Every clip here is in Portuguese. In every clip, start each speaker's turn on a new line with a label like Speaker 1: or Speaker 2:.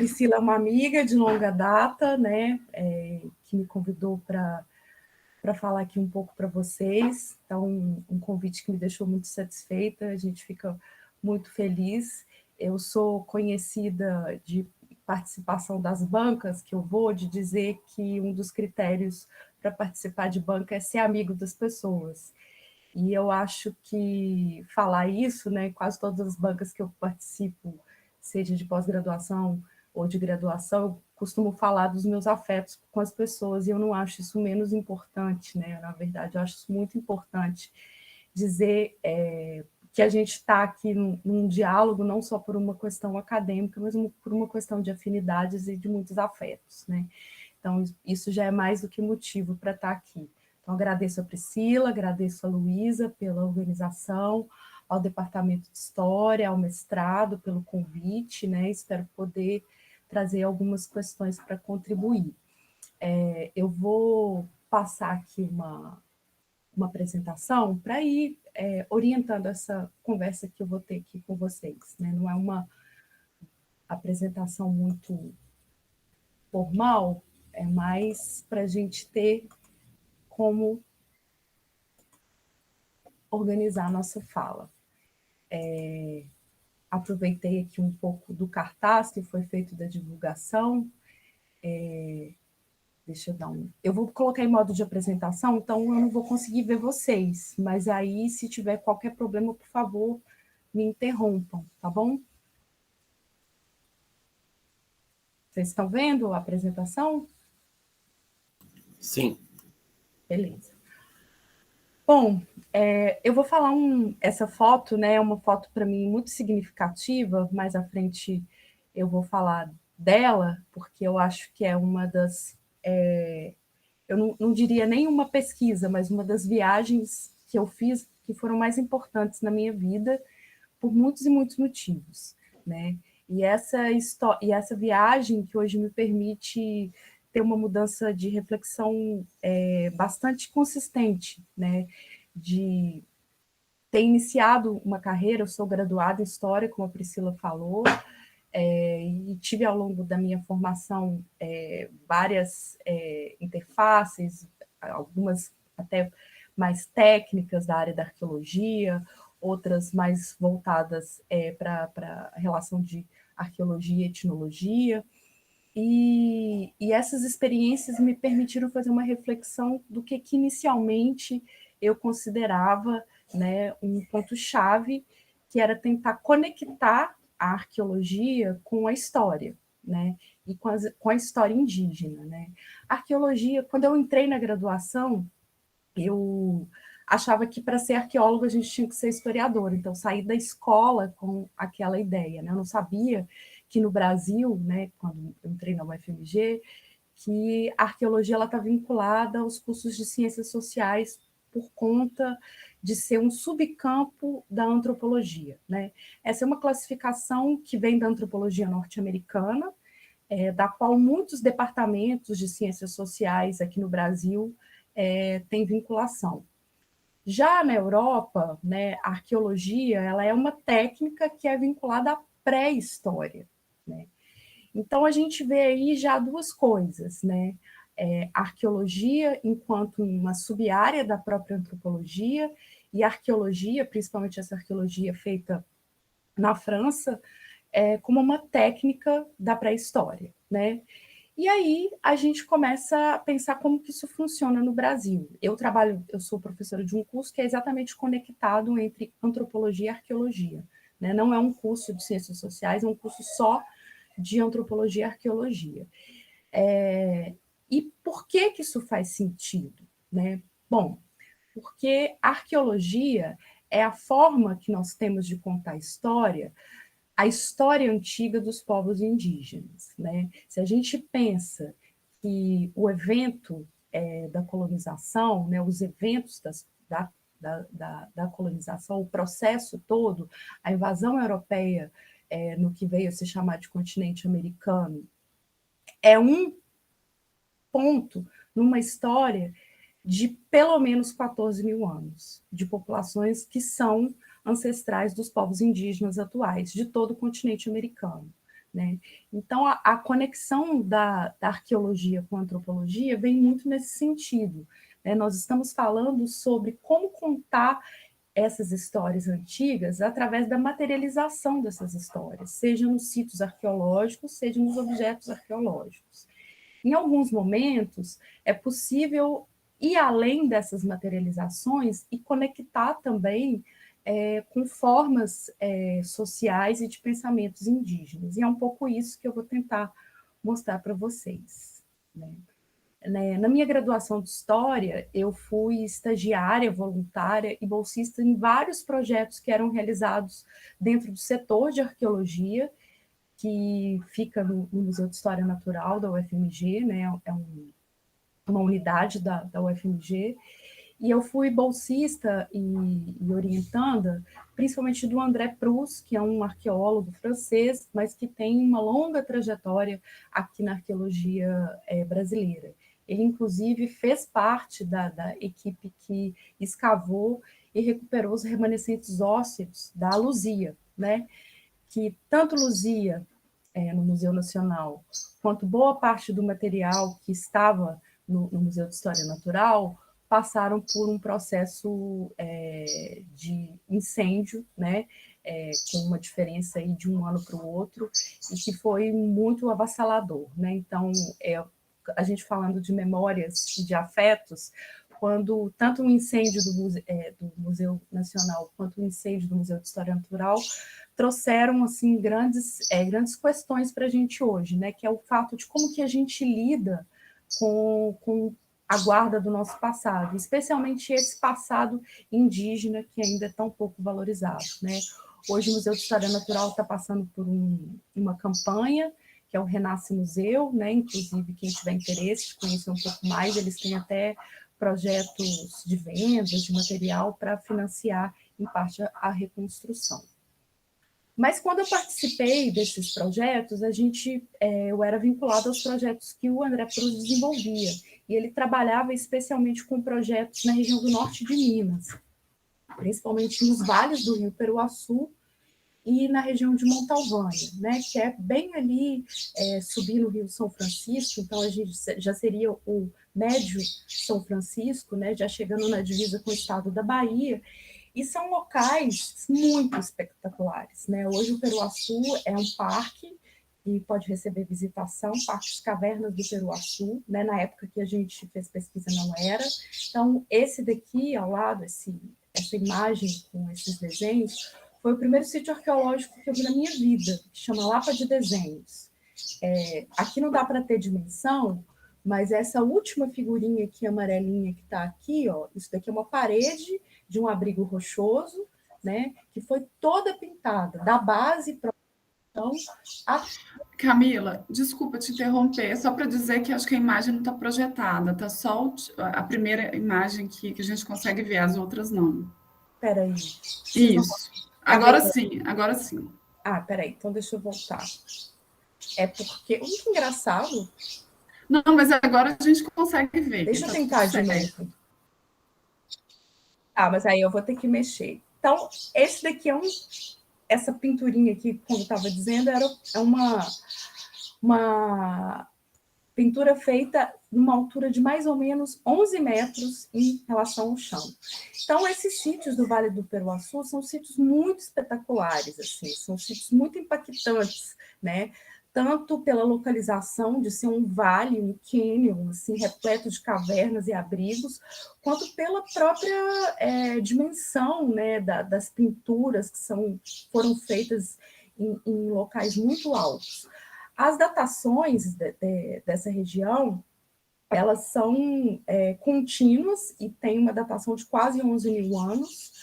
Speaker 1: Priscila é uma amiga de longa data, né, que me convidou para falar aqui um pouco para vocês. Então, um convite que me deixou muito satisfeita, a gente fica muito feliz. Eu sou conhecida de participação das bancas, que eu vou, de dizer que um dos critérios para participar de banca é ser amigo das pessoas. E eu acho que falar isso, né, quase todas as bancas que eu participo, seja de pós-graduação ou de graduação, eu costumo falar dos meus afetos com as pessoas, e eu não acho isso menos importante, né? Na verdade, eu acho isso muito importante dizer que a gente está aqui num diálogo não só por uma questão acadêmica, mas por uma questão de afinidades e de muitos afetos, né? Então, isso já é mais do que motivo para estar aqui. Então, agradeço a Priscila, agradeço a Luísa pela organização, ao Departamento de História, ao mestrado pelo convite, né? Espero poder trazer algumas questões para contribuir. Eu vou passar aqui uma apresentação para ir orientando essa conversa que eu vou ter aqui com vocês, né? Não é uma apresentação muito formal, é mais para a gente ter como organizar a nossa fala. Aproveitei aqui um pouco do cartaz que foi feito da divulgação. Deixa eu dar um... Eu vou colocar em modo de apresentação, então eu não vou conseguir ver vocês, mas aí, se tiver qualquer problema, por favor, me interrompam, tá bom? Vocês estão vendo a apresentação?
Speaker 2: Sim.
Speaker 1: Beleza. Bom, eu vou falar essa foto, né, é uma foto para mim muito significativa, mais à frente eu vou falar dela, porque eu acho que é uma das, eu não diria nem uma pesquisa, mas uma das viagens que eu fiz que foram mais importantes na minha vida, por muitos e muitos motivos, né? E essa viagem que hoje me permite ter uma mudança de reflexão bastante consistente, né? De ter iniciado uma carreira, eu sou graduada em História, como a Priscila falou, e tive ao longo da minha formação várias interfaces, algumas até mais técnicas da área da arqueologia, outras mais voltadas para a relação de arqueologia e etnologia. E essas experiências me permitiram fazer uma reflexão do que inicialmente eu considerava, né, um ponto-chave, que era tentar conectar a arqueologia com a história, né, e com a história indígena, né. A arqueologia, quando eu entrei na graduação, eu achava que para ser arqueólogo a gente tinha que ser historiador, então saí da escola com aquela ideia, né? Eu não sabia que no Brasil, né, quando eu entrei na UFMG, que a arqueologia está vinculada aos cursos de ciências sociais por conta de ser um subcampo da antropologia, né? Essa é uma classificação que vem da antropologia norte-americana, da qual muitos departamentos de ciências sociais aqui no Brasil têm vinculação. Já na Europa, né, a arqueologia ela é uma técnica que é vinculada à pré-história, né? Então, a gente vê aí já duas coisas, né? A arqueologia enquanto uma sub-área da própria antropologia, e a arqueologia, principalmente essa arqueologia feita na França, como uma técnica da pré-história, né? E aí a gente começa a pensar como que isso funciona no Brasil. Eu sou professora de um curso que é exatamente conectado entre antropologia e arqueologia, né? Não é um curso de ciências sociais, é um curso só de antropologia e arqueologia. E por que isso faz sentido, né? Bom, porque a arqueologia é a forma que nós temos de contar a história antiga dos povos indígenas, né? Se a gente pensa que o evento da colonização, né, os eventos da colonização, o processo todo, a invasão europeia no que veio a se chamar de continente americano, é um ponto numa história de pelo menos 14 mil anos, de populações que são ancestrais dos povos indígenas atuais, de todo o continente americano. né? Então, a conexão da arqueologia com a antropologia vem muito nesse sentido, né? Nós estamos falando sobre como contar essas histórias antigas através da materialização dessas histórias, seja nos sítios arqueológicos, seja nos objetos arqueológicos. Em alguns momentos, é possível ir além dessas materializações e conectar também com formas sociais e de pensamentos indígenas. E é um pouco isso que eu vou tentar mostrar para vocês, né? Na minha graduação de História, eu fui estagiária, voluntária e bolsista em vários projetos que eram realizados dentro do setor de arqueologia, que fica no Museu de História Natural da UFMG, né? É uma unidade da UFMG, e eu fui bolsista e orientanda, principalmente do André Proust, que é um arqueólogo francês, mas que tem uma longa trajetória aqui na arqueologia brasileira. Ele, inclusive, fez parte da equipe que escavou e recuperou os remanescentes ósseos da Luzia, né? Que tanto Luzia, no Museu Nacional, quanto boa parte do material que estava no Museu de História Natural passaram por um processo de incêndio, né? Com uma diferença aí de um ano para o outro, e que foi muito avassalador, né? Então, a gente falando de memórias e de afetos, quando tanto o incêndio do Museu Nacional quanto o incêndio do Museu de História Natural trouxeram assim grandes questões para a gente hoje, né? Que é o fato de como que a gente lida com a guarda do nosso passado, especialmente esse passado indígena que ainda é tão pouco valorizado, né? Hoje o Museu de História Natural está passando por uma campanha que é o Renasce Museu, né? Inclusive, quem tiver interesse de conhecer um pouco mais, eles têm até projetos de vendas de material para financiar, em parte, a reconstrução. Mas quando eu participei desses projetos, eu era vinculada aos projetos que o André Proust desenvolvia, e ele trabalhava especialmente com projetos na região do norte de Minas, principalmente nos vales do Rio Peruaçu, e na região de Montalvânia, né, que é bem ali, subindo o Rio São Francisco, então a gente já seria o médio São Francisco, né, já chegando na divisa com o estado da Bahia, e são locais muito espetaculares, né? Hoje o Peruaçu é um parque e pode receber visitação, Parque das Cavernas do Peruaçu, né? Na época que a gente fez pesquisa não era. Então, esse daqui, ao lado, essa imagem com esses desenhos, foi o primeiro sítio arqueológico que eu vi na minha vida, que chama Lapa de Desenhos. Aqui não dá para ter dimensão, mas essa última figurinha aqui, amarelinha, que está aqui, ó, isso daqui é uma parede de um abrigo rochoso, né, que foi toda pintada, da base para então,
Speaker 2: Camila, desculpa te interromper, só para dizer que acho que a imagem não está projetada, está só a primeira imagem que a gente consegue ver, as outras não.
Speaker 1: Espera aí.
Speaker 2: Isso. Agora sim, agora sim.
Speaker 1: Ah, peraí, então deixa eu voltar. É porque. Que engraçado.
Speaker 2: Não, mas agora a gente consegue ver.
Speaker 1: Deixa eu tentar de novo. Ah, mas aí eu vou ter que mexer. Então, esse daqui essa pinturinha aqui, como eu estava dizendo, é uma pintura feita numa altura de mais ou menos 11 metros em relação ao chão. Então, esses sítios do Vale do Peruaçu são sítios muito espetaculares, assim, são sítios muito impactantes, né? Tanto pela localização de ser um vale, um cânion, assim, repleto de cavernas e abrigos, quanto pela própria dimensão, né, das pinturas que foram feitas em locais muito altos. As datações dessa região, elas são contínuas e tem uma datação de quase 11 mil anos,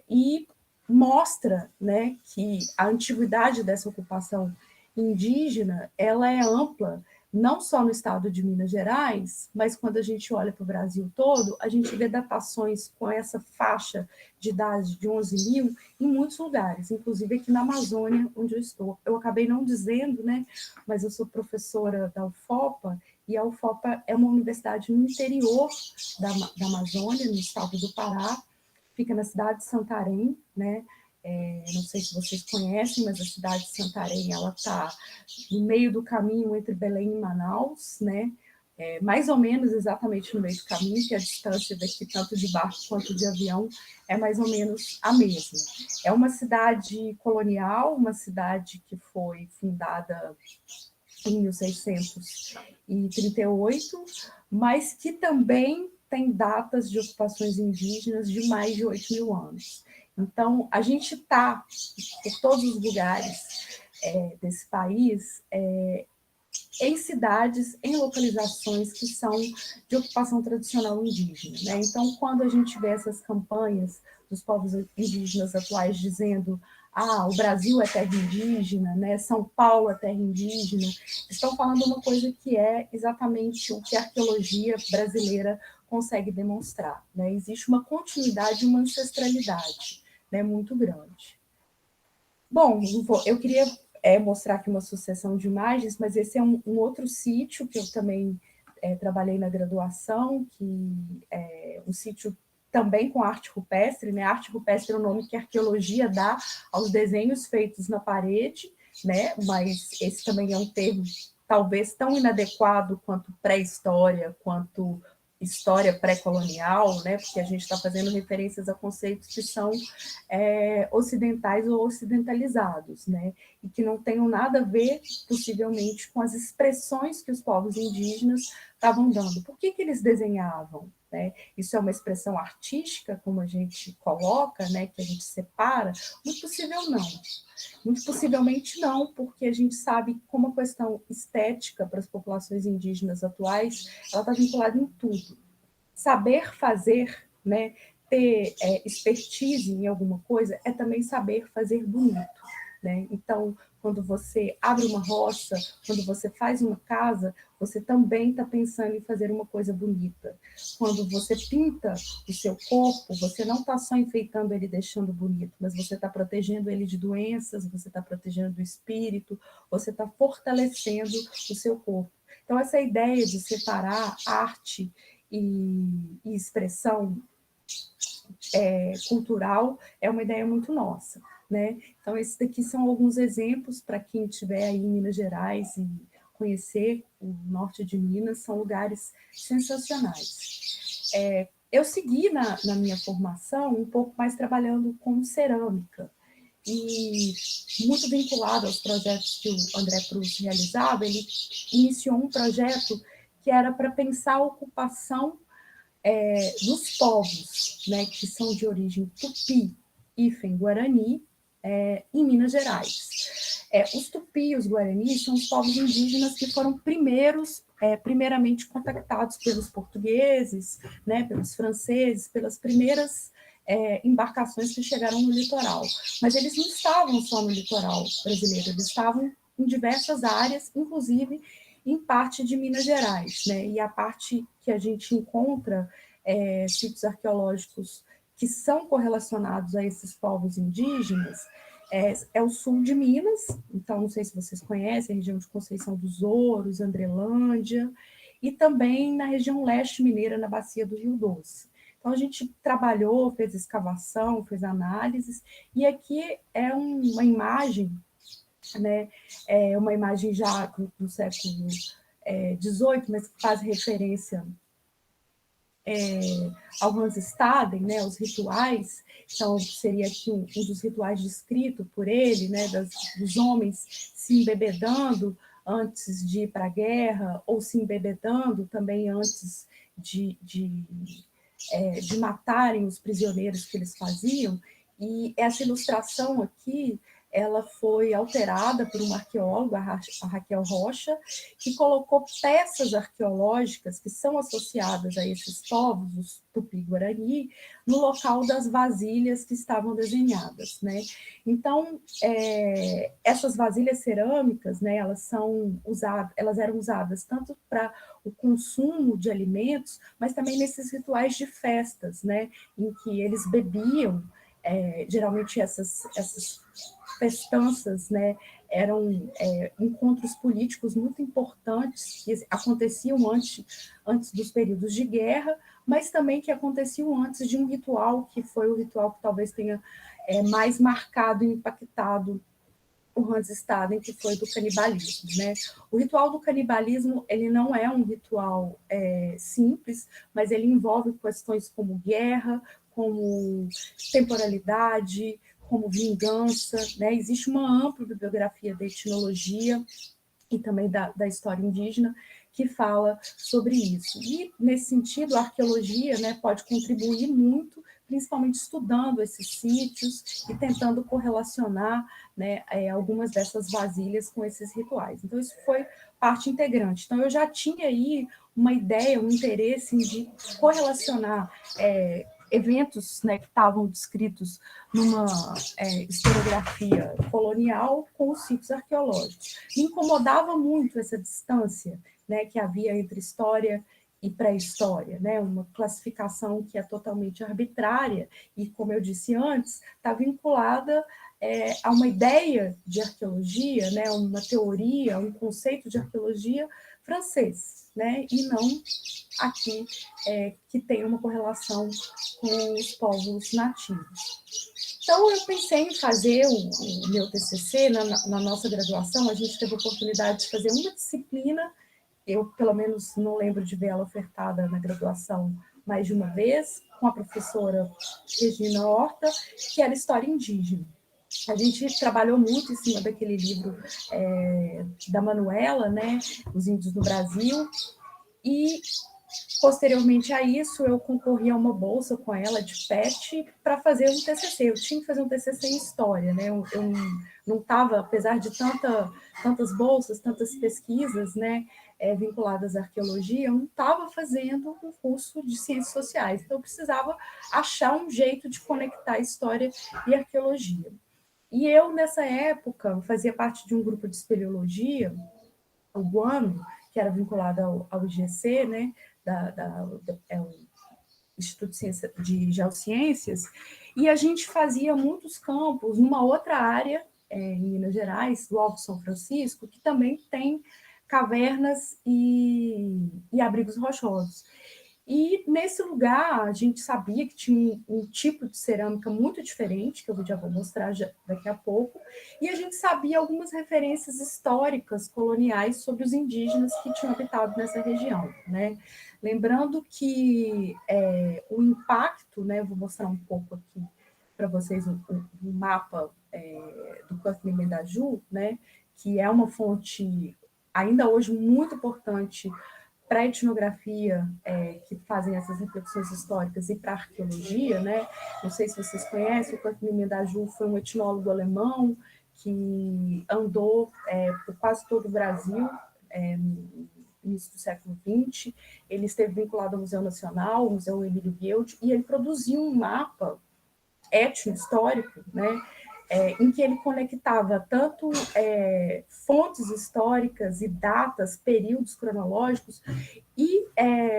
Speaker 1: e mostra, né, que a antiguidade dessa ocupação indígena ela é ampla, não só no estado de Minas Gerais, mas quando a gente olha para o Brasil todo, a gente vê datações com essa faixa de idade de 11 mil em muitos lugares, inclusive aqui na Amazônia, onde eu estou. Eu acabei não dizendo, né, mas eu sou professora da UFOPA, e a UFOPA é uma universidade no interior da Amazônia, no estado do Pará, fica na cidade de Santarém, né? Não sei se vocês conhecem, mas a cidade de Santarém ela está no meio do caminho entre Belém e Manaus, né? Mais ou menos exatamente no meio do caminho, que a distância daqui, tanto de barco quanto de avião, é mais ou menos a mesma. É uma cidade colonial, uma cidade que foi fundada em 1638, mas que também tem datas de ocupações indígenas de mais de 8.000 anos. Então, a gente está por todos os lugares desse país, em cidades, em localizações que são de ocupação tradicional indígena. Né? Então, quando a gente vê essas campanhas dos povos indígenas atuais dizendo o Brasil é terra indígena, né? São Paulo é terra indígena, estão falando uma coisa que é exatamente o que a arqueologia brasileira consegue demonstrar. Né? Existe uma continuidade, uma ancestralidade, né, muito grande. Bom, eu queria mostrar aqui uma sucessão de imagens, mas esse é um outro sítio que eu também trabalhei na graduação, que é um sítio também com arte rupestre, né? Arte rupestre é o nome que a arqueologia dá aos desenhos feitos na parede, né? Mas esse também é um termo talvez tão inadequado quanto pré-história, quanto história pré-colonial, né? Porque a gente está fazendo referências a conceitos que são ocidentais ou ocidentalizados, né? E que não tenham nada a ver, possivelmente, com as expressões que os povos indígenas estavam dando. Por que eles desenhavam? Né? Isso é uma expressão artística, como a gente coloca, né? Que a gente separa? Muito possível não. Muito possivelmente não, porque a gente sabe como a questão estética para as populações indígenas atuais, ela está vinculada em tudo. Saber fazer, né, ter expertise em alguma coisa é também saber fazer bonito. Né? Então, quando você abre uma roça, quando você faz uma casa, você também está pensando em fazer uma coisa bonita. Quando você pinta o seu corpo, você não está só enfeitando ele, deixando bonito, mas você está protegendo ele de doenças, você está protegendo do espírito, você está fortalecendo o seu corpo. Então, essa ideia de separar arte e expressão cultural é uma ideia muito nossa. Né? Então, esses daqui são alguns exemplos para quem estiver aí em Minas Gerais e conhecer o norte de Minas, são lugares sensacionais. Eu segui na minha formação um pouco mais trabalhando com cerâmica, e muito vinculado aos projetos que o André Proust realizava, ele iniciou um projeto que era para pensar a ocupação dos povos, né, que são de origem tupi, hífen, guarani, em Minas Gerais. Os tupi e os guarani são os povos indígenas que foram primeiramente contactados pelos portugueses, né, pelos franceses, pelas primeiras embarcações que chegaram no litoral. Mas eles não estavam só no litoral brasileiro, eles estavam em diversas áreas, inclusive em parte de Minas Gerais, né? E a parte que a gente encontra sítios arqueológicos que são correlacionados a esses povos indígenas é o sul de Minas, então não sei se vocês conhecem a região de Conceição dos Ouros, Andrelândia, e também na região leste mineira, na bacia do Rio Doce. Então a gente trabalhou, fez escavação, fez análises, e aqui é uma imagem, né, uma imagem já do século XVIII, mas que faz referência ao Hans Staden, né, os rituais. Então, seria aqui um dos rituais descrito por ele, né, dos homens se embebedando antes de ir para a guerra, ou se embebedando também antes de matarem os prisioneiros que eles faziam. E essa ilustração aqui, ela foi alterada por uma arqueóloga, a Raquel Rocha, que colocou peças arqueológicas que são associadas a esses povos, os Tupi-Guarani, no local das vasilhas que estavam desenhadas. Né? Então, essas vasilhas cerâmicas, né, elas eram usadas tanto para o consumo de alimentos, mas também nesses rituais de festas, né, em que eles bebiam. Geralmente essas festanças, né, eram encontros políticos muito importantes que aconteciam antes dos períodos de guerra, mas também que aconteciam antes de um ritual, que foi o ritual que talvez tenha mais marcado e impactado o Hans Staden, que foi do canibalismo, né? O ritual do canibalismo, ele não é um ritual simples, mas ele envolve questões como guerra, como temporalidade, como vingança, né? Existe uma ampla bibliografia da etnologia e também da história indígena que fala sobre isso. E, nesse sentido, a arqueologia, né, pode contribuir muito, principalmente estudando esses sítios e tentando correlacionar, né, algumas dessas vasilhas com esses rituais. Então, isso foi parte integrante. Então, eu já tinha aí uma ideia, um interesse em correlacionar eventos, né, que estavam descritos numa historiografia colonial com os sítios arqueológicos. Me incomodava muito essa distância, né, que havia entre história e pré-história, né, uma classificação que é totalmente arbitrária e, como eu disse antes, está vinculada a uma ideia de arqueologia, né, uma teoria, um conceito de arqueologia francês, né, e não aqui que tem uma correlação com os povos nativos. Então, eu pensei em fazer o meu TCC na nossa graduação. A gente teve a oportunidade de fazer uma disciplina, eu, pelo menos, não lembro de ver ela ofertada na graduação mais de uma vez, com a professora Regina Horta, que era História Indígena. A gente trabalhou muito em cima daquele livro da Manuela, né, Os Índios no Brasil, e posteriormente a isso, eu concorri a uma bolsa com ela de PET para fazer um TCC. Eu tinha que fazer um TCC em História, né? Eu não estava, apesar de tantas bolsas, tantas pesquisas, né, vinculadas à arqueologia, eu não estava fazendo um curso de Ciências Sociais. Então, eu precisava achar um jeito de conectar História e Arqueologia. E eu, nessa época, fazia parte de um grupo de espeleologia, o Guano, que era vinculado ao IGC, né, o Instituto de Geociências, e a gente fazia muitos campos numa outra área, em Minas Gerais, do Alto São Francisco, que também tem cavernas e abrigos rochosos. E nesse lugar a gente sabia que tinha um tipo de cerâmica muito diferente, que eu já vou mostrar daqui a pouco, e a gente sabia algumas referências históricas coloniais sobre os indígenas que tinham habitado nessa região, né? Lembrando que o impacto, né, vou mostrar um pouco aqui para vocês um mapa do Câncer Medaju, né, que é uma fonte ainda hoje muito importante para a etnografia, que fazem essas reflexões históricas, e para a arqueologia, né? Não sei se vocês conhecem, o Câncer Medaju foi um etnólogo alemão que andou por quase todo o Brasil, no início do século XX. Ele esteve vinculado ao Museu Nacional, ao Museu Emílio Guild, e ele produziu um mapa etno-histórico, né, em que ele conectava tanto fontes históricas e datas, períodos cronológicos e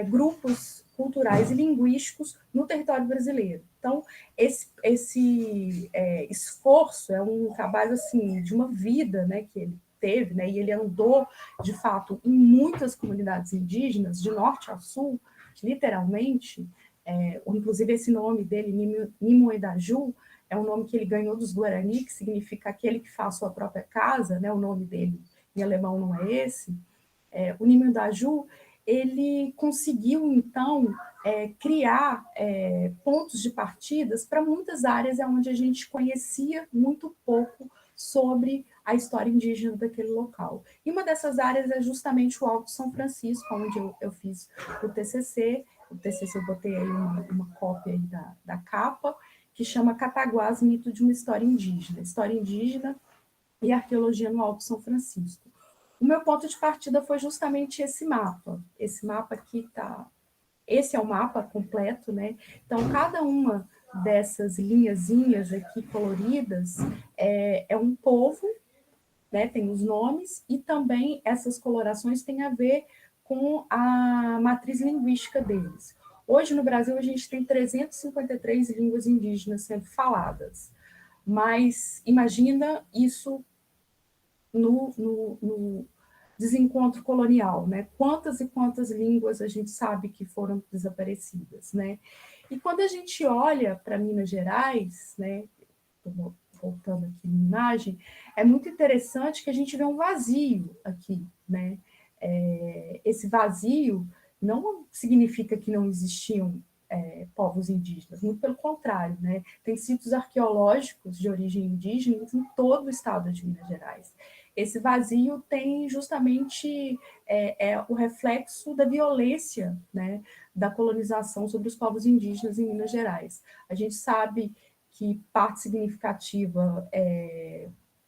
Speaker 1: grupos culturais e linguísticos no território brasileiro. Então, esse esforço é um trabalho assim de uma vida, né, que ele teve, né, e ele andou, de fato, em muitas comunidades indígenas, de norte a sul, literalmente. Inclusive esse nome dele, Nimoedaju, é um nome que ele ganhou dos Guarani, que significa aquele que faz sua própria casa, né? O nome dele em alemão não é esse. O Nimoedaju, ele conseguiu, então, criar pontos de partidas para muitas áreas onde a gente conhecia muito pouco sobre a história indígena daquele local. E uma dessas áreas é justamente o Alto São Francisco, onde eu fiz o TCC. O TCC eu botei aí uma cópia aí da capa, que chama Cataguás, Mito de uma História Indígena. História indígena e arqueologia no Alto São Francisco. O meu ponto de partida foi justamente esse mapa. Esse mapa aqui tá... Esse é o mapa completo, né? Então, cada uma dessas linhazinhas aqui coloridas é um povo, né? Tem os nomes, e também essas colorações têm a ver com a matriz linguística deles. Hoje, no Brasil, a gente tem 353 línguas indígenas sendo faladas, mas imagina isso no desencontro colonial, né? Quantas e quantas línguas a gente sabe que foram desaparecidas, né? E quando a gente olha para Minas Gerais, né, voltando aqui na imagem, é muito interessante que a gente vê um vazio aqui, né? Esse vazio não significa que não existiam povos indígenas, muito pelo contrário, né? Tem sítios arqueológicos de origem indígena em todo o estado de Minas Gerais. Esse vazio tem justamente o reflexo da violência, né, da colonização sobre os povos indígenas em Minas Gerais. A gente sabe que parte significativa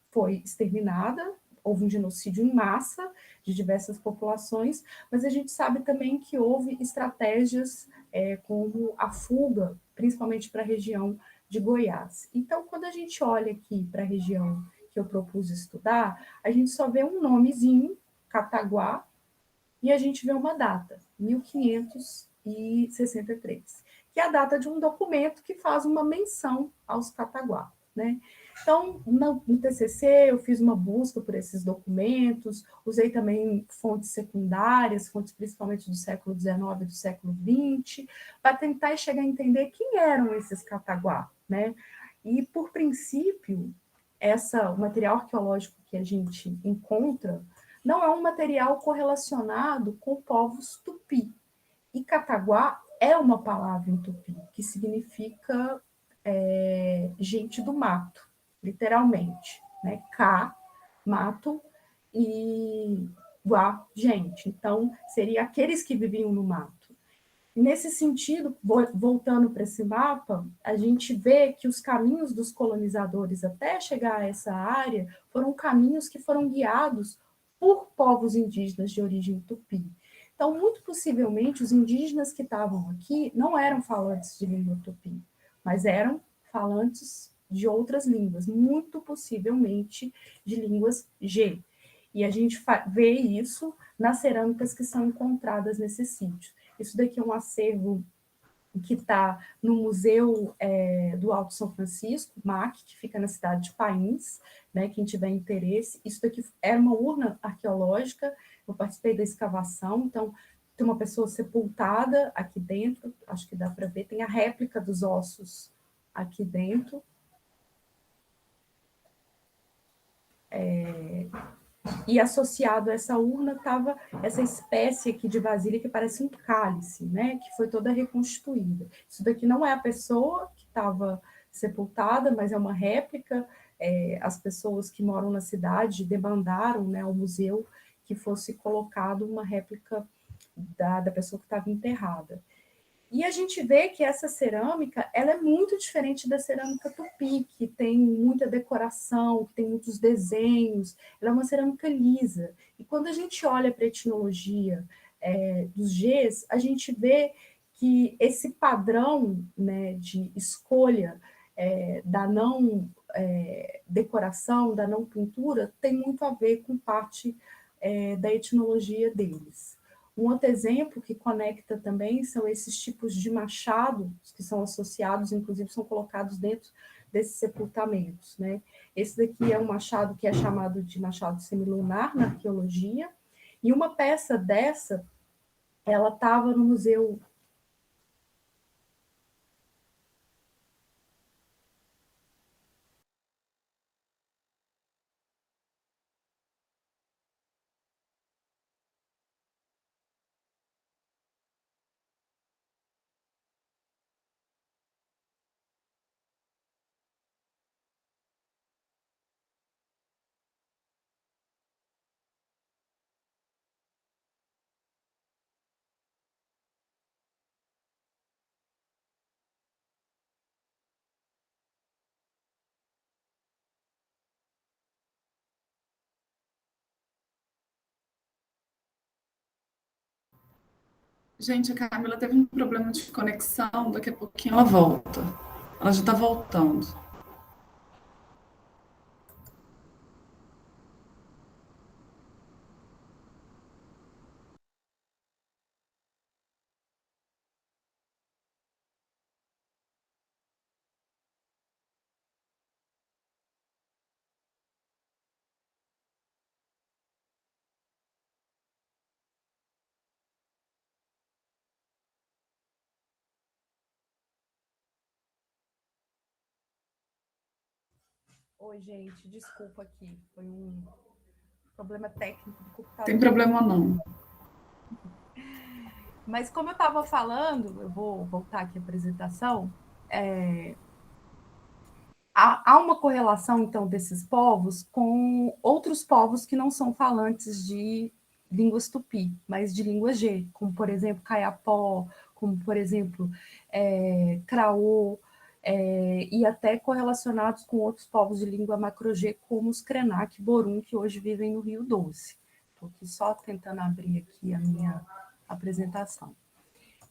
Speaker 1: foi exterminada, houve um genocídio em massa de diversas populações, mas a gente sabe também que houve estratégias como a fuga, principalmente para a região de Goiás. Então, quando a gente olha aqui para a região que eu propus estudar, a gente só vê um nomezinho, Cataguá, e a gente vê uma data, 1563, que é a data de um documento que faz uma menção aos Cataguá, né? Então, no TCC, eu fiz uma busca por esses documentos, usei também fontes secundárias, fontes principalmente do século XIX e do século XX, para tentar chegar a entender quem eram esses Cataguá, né? E, por princípio, o material arqueológico que a gente encontra não é um material correlacionado com povos tupi. E Cataguá é uma palavra em tupi, que significa gente do mato, literalmente. Né? Ca, mato, e guá, gente. Então, seria aqueles que viviam no mato. Nesse sentido, voltando para esse mapa, a gente vê que os caminhos dos colonizadores até chegar a essa área foram caminhos que foram guiados por povos indígenas de origem tupi. Então, muito possivelmente, os indígenas que estavam aqui não eram falantes de língua tupi, mas eram falantes de outras línguas, muito possivelmente de línguas G. E a gente vê isso nas cerâmicas que são encontradas nesses sítios. Isso daqui é um acervo que está no Museu do Alto São Francisco, MAC, que fica na cidade de Pains, né, quem tiver interesse. Isso daqui era uma urna arqueológica, eu participei da escavação, então tem uma pessoa sepultada aqui dentro, acho que dá para ver, tem a réplica dos ossos aqui dentro. E associado a essa urna estava essa espécie aqui de vasilha que parece um cálice, né, que foi toda reconstituída. Isso daqui não é a pessoa que estava sepultada, mas é uma réplica. As pessoas que moram na cidade demandaram, né, ao museu que fosse colocado uma réplica da pessoa que estava enterrada. E a gente vê que essa cerâmica ela é muito diferente da cerâmica tupi, que tem muita decoração, que tem muitos desenhos. Ela é uma cerâmica lisa. E quando a gente olha para a etnologia dos Gs, a gente vê que esse padrão, né, de escolha da não decoração, da não pintura, tem muito a ver com parte da etnologia deles. Um outro exemplo que conecta também são esses tipos de machados que são associados, inclusive são colocados dentro desses sepultamentos. Né? Esse daqui é um machado que é chamado de machado semilunar na arqueologia, e uma peça dessa, ela estava no Museu
Speaker 2: Gente, a Camila teve um problema de conexão, daqui a pouquinho ela volta. Ela já está voltando.
Speaker 1: Oi, gente, desculpa aqui, foi um problema técnico do computador.
Speaker 2: Tem problema não.
Speaker 1: Mas como eu estava falando, eu vou voltar aqui à apresentação, há uma correlação, então, desses povos com outros povos que não são falantes de línguas tupi, mas de língua G, como, por exemplo, Kayapó, como, por exemplo, Craô, e até correlacionados com outros povos de língua macro-G, como os Krenak e Borum, que hoje vivem no Rio Doce. Estou aqui só tentando abrir aqui a minha apresentação.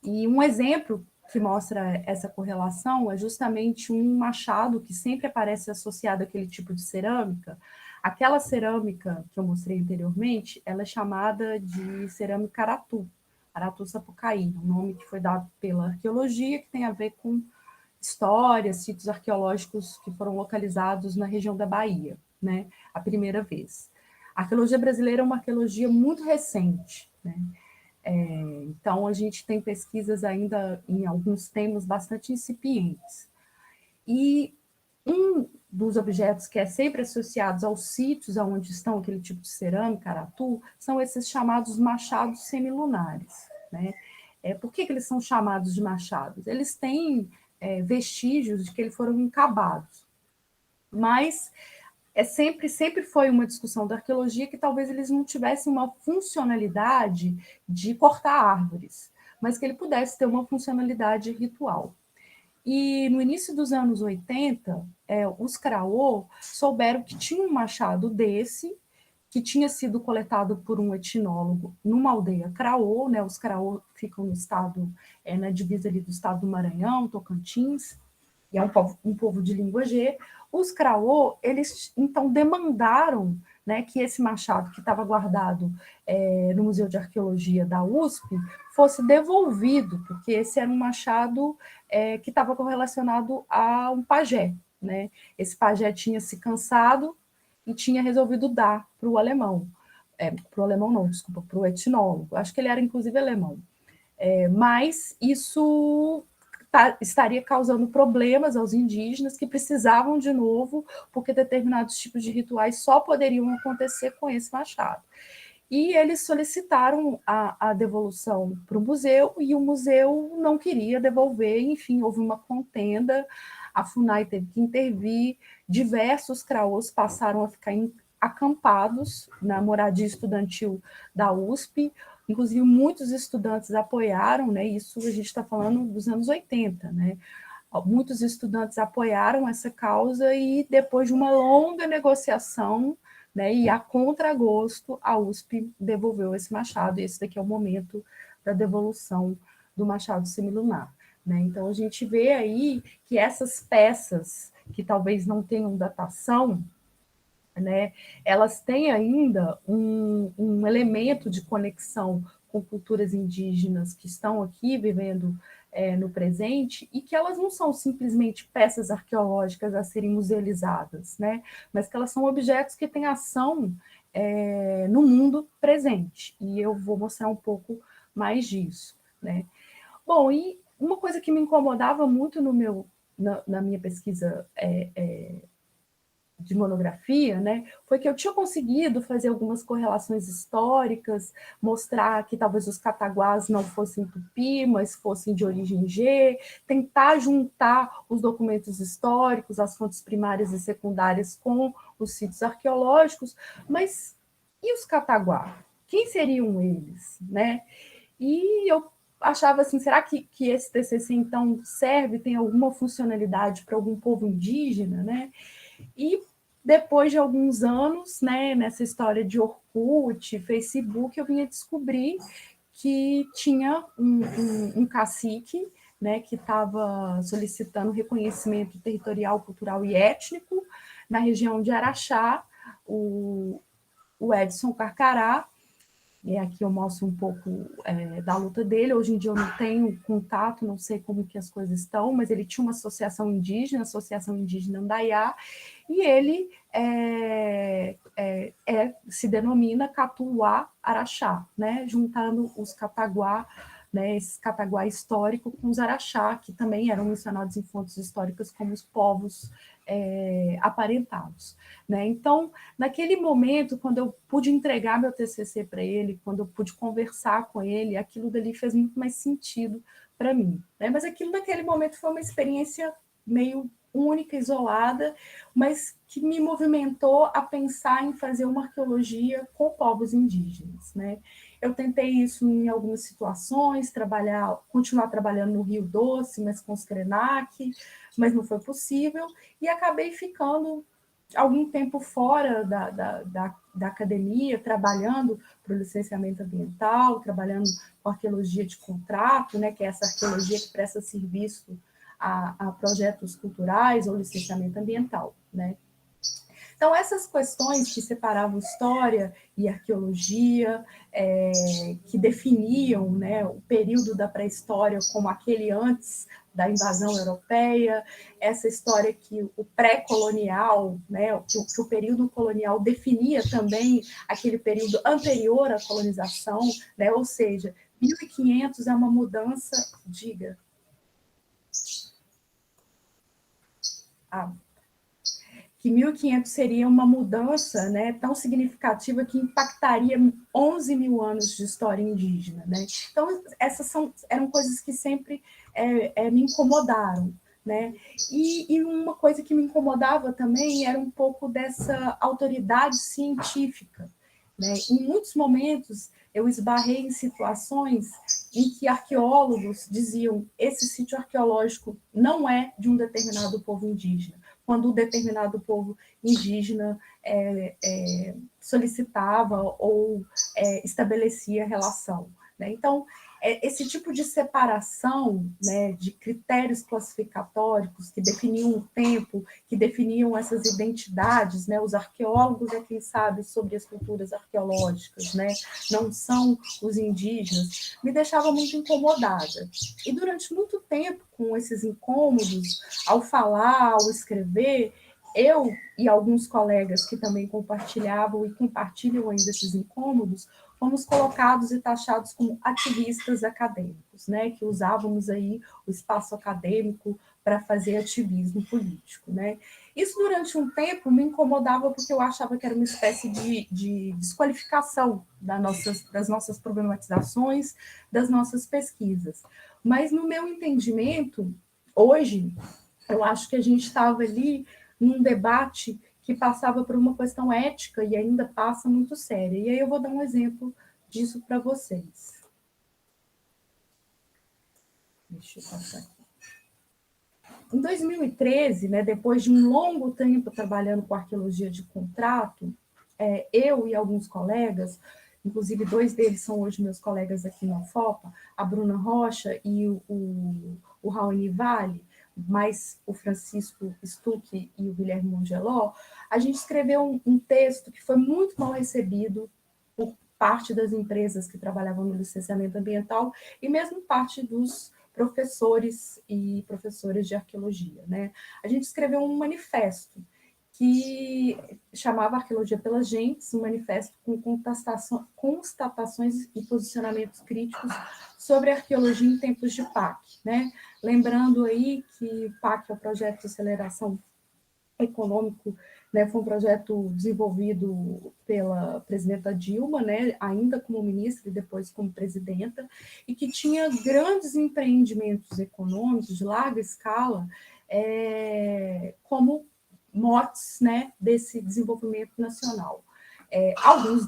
Speaker 1: E um exemplo que mostra essa correlação é justamente um machado que sempre aparece associado àquele tipo de cerâmica. Aquela cerâmica que eu mostrei anteriormente, ela é chamada de cerâmica Aratu, Aratu Sapucaí, um nome que foi dado pela arqueologia, que tem a ver com histórias, sítios arqueológicos que foram localizados na região da Bahia, né, a primeira vez. A arqueologia brasileira é uma arqueologia muito recente, né? Então, a gente tem pesquisas ainda em alguns temas bastante incipientes. E um dos objetos que é sempre associados aos sítios onde estão aquele tipo de cerâmica, aratu, são esses chamados machados semilunares. Né? Por que eles são chamados de machados? Eles têm vestígios de que eles foram encavados, mas sempre foi uma discussão da arqueologia que talvez eles não tivessem uma funcionalidade de cortar árvores, mas que ele pudesse ter uma funcionalidade ritual. E no início dos anos 80, os Craô souberam que tinha um machado desse, que tinha sido coletado por um etnólogo numa aldeia Craô, né? Os Craô ficam no estado, na divisa ali do estado do Maranhão, Tocantins, e é um povo de língua G. Os Craô, eles então demandaram, né, que esse machado que estava guardado no Museu de Arqueologia da USP fosse devolvido, porque esse era um machado que estava correlacionado a um pajé. Né? Esse pajé tinha se cansado e tinha resolvido dar para o alemão. Para o alemão não, desculpa, para o etnólogo. Acho que ele era inclusive alemão. Mas isso estaria causando problemas aos indígenas que precisavam de novo, porque determinados tipos de rituais só poderiam acontecer com esse machado. E eles solicitaram a devolução para o museu, e o museu não queria devolver, enfim, houve uma contenda, a FUNAI teve que intervir, diversos craôs passaram a ficar acampados na moradia estudantil da USP, inclusive muitos estudantes apoiaram, né? Isso a gente está falando dos anos 80, né? Muitos estudantes apoiaram essa causa e depois de uma longa negociação, né, e a contragosto, a USP devolveu esse machado, e esse daqui é o momento da devolução do machado semilunar. Né? Então, a gente vê aí que essas peças, que talvez não tenham datação, né, elas têm ainda um elemento de conexão com culturas indígenas que estão aqui vivendo no presente, e que elas não são simplesmente peças arqueológicas a serem musealizadas, né, mas que elas são objetos que têm ação no mundo presente. E eu vou mostrar um pouco mais disso. Né. Bom, e uma coisa que me incomodava muito na minha pesquisa de monografia, né, foi que eu tinha conseguido fazer algumas correlações históricas, mostrar que talvez os cataguás não fossem tupi, mas fossem de origem G, tentar juntar os documentos históricos, as fontes primárias e secundárias com os sítios arqueológicos, mas e os cataguá? Quem seriam eles? Né? E eu achava assim, será que esse TCC, então, serve, tem alguma funcionalidade para algum povo indígena, né? E depois de alguns anos, né, nessa história de Orkut, Facebook, eu vinha descobrir que tinha um cacique, né, que estava solicitando reconhecimento territorial, cultural e étnico na região de Araxá, o Edson Carcará. E aqui eu mostro um pouco da luta dele. Hoje em dia eu não tenho contato, não sei como que as coisas estão, mas ele tinha uma associação indígena, Associação Indígena Andaiá, e ele se denomina Catuá Araxá, né? Juntando os cataguá, né, esse cataguá histórico com os araxá, que também eram mencionados em fontes históricas como os povos aparentados, né? Então, naquele momento, quando eu pude entregar meu TCC para ele, quando eu pude conversar com ele, aquilo dali fez muito mais sentido para mim, né? Mas aquilo naquele momento foi uma experiência meio única, isolada, mas que me movimentou a pensar em fazer uma arqueologia com povos indígenas, né? Eu tentei isso em algumas situações, continuar trabalhando no Rio Doce, mas com os Krenak, mas não foi possível, e acabei ficando algum tempo fora da academia, trabalhando para o licenciamento ambiental, trabalhando com arqueologia de contrato, né, que é essa arqueologia que presta serviço a projetos culturais ou licenciamento ambiental, né? Então, essas questões que separavam história e arqueologia, que definiam, né, o período da pré-história como aquele antes da invasão europeia, essa história que o pré-colonial, né, que o período colonial definia também aquele período anterior à colonização, né, ou seja, 1500 é uma mudança, diga. Que 1500 seria uma mudança, né, tão significativa que impactaria 11 mil anos de história indígena, né? Então, eram coisas que sempre me incomodaram, né? E uma coisa que me incomodava também era um pouco dessa autoridade científica, né? Em muitos momentos, eu esbarrei em situações em que arqueólogos diziam esse sítio arqueológico não é de um determinado povo indígena, quando um determinado povo indígena solicitava ou estabelecia relação, né? Então, esse tipo de separação, né, de critérios classificatórios que definiam o tempo, que definiam essas identidades, né? Os arqueólogos é quem sabe sobre as culturas arqueológicas, né? Não são os indígenas, me deixava muito incomodada. E durante muito tempo, com esses incômodos, ao falar, ao escrever, eu e alguns colegas que também compartilhavam e compartilham ainda esses incômodos, fomos colocados e taxados como ativistas acadêmicos, né, que usávamos aí o espaço acadêmico para fazer ativismo político, né. Isso durante um tempo me incomodava porque eu achava que era uma espécie de desqualificação das nossas problematizações, das nossas pesquisas. Mas no meu entendimento, hoje, eu acho que a gente estava ali num debate que passava por uma questão ética e ainda passa muito séria. E aí eu vou dar um exemplo disso para vocês. Deixa eu passar aqui. Em 2013, né, depois de um longo tempo trabalhando com arqueologia de contrato, eu e alguns colegas, inclusive 2 deles são hoje meus colegas aqui na UFOPA, a Bruna Rocha e o Raoni Vale, mais o Francisco Stuck e o Guilherme Mongeló, a gente escreveu um texto que foi muito mal recebido por parte das empresas que trabalhavam no licenciamento ambiental e mesmo parte dos professores e professoras de arqueologia, né? A gente escreveu um manifesto que chamava Arqueologia pelas Gentes, um manifesto com constatações e posicionamentos críticos sobre arqueologia em tempos de PAC, né? Lembrando aí que PAC é o Projeto de Aceleração Econômico, né? Foi um projeto desenvolvido pela presidenta Dilma, né? Ainda como ministra e depois como presidenta, e que tinha grandes empreendimentos econômicos de larga escala como motes, né, desse desenvolvimento nacional. Alguns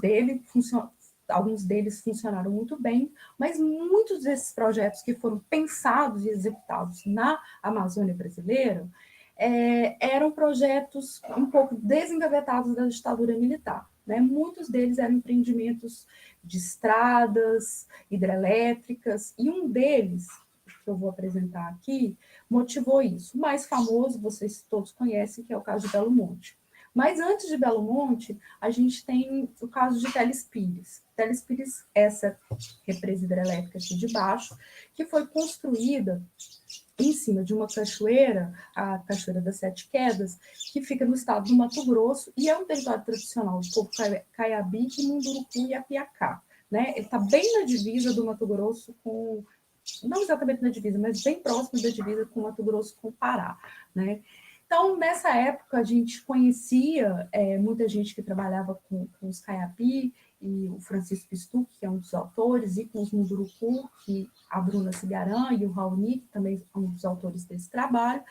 Speaker 1: deles funcionaram muito bem, mas muitos desses projetos que foram pensados e executados na Amazônia brasileira eram projetos um pouco desengavetados da ditadura militar, né? Muitos deles eram empreendimentos de estradas, hidrelétricas, e um deles, que eu vou apresentar aqui, motivou isso. O mais famoso, vocês todos conhecem, que é o caso de Belo Monte. Mas antes de Belo Monte, a gente tem o caso de Teles Pires. Teles Pires, essa represa hidrelétrica aqui de baixo, que foi construída em cima de uma cachoeira, a Cachoeira das Sete Quedas, que fica no estado do Mato Grosso, e é um território tradicional do povo Caiabi, Munduruku e Apiacá, né? Ele está bem na divisa do Mato Grosso com... não exatamente na divisa, mas bem próximo da divisa com o Mato Grosso com o Pará, né? Então, nessa época, a gente conhecia muita gente que trabalhava com os Caiapi, e o Francisco Stuck, que é um dos autores, e com os Munduruku, que a Bruna Cigarã e o Raoni, que também é um dos autores desse trabalho,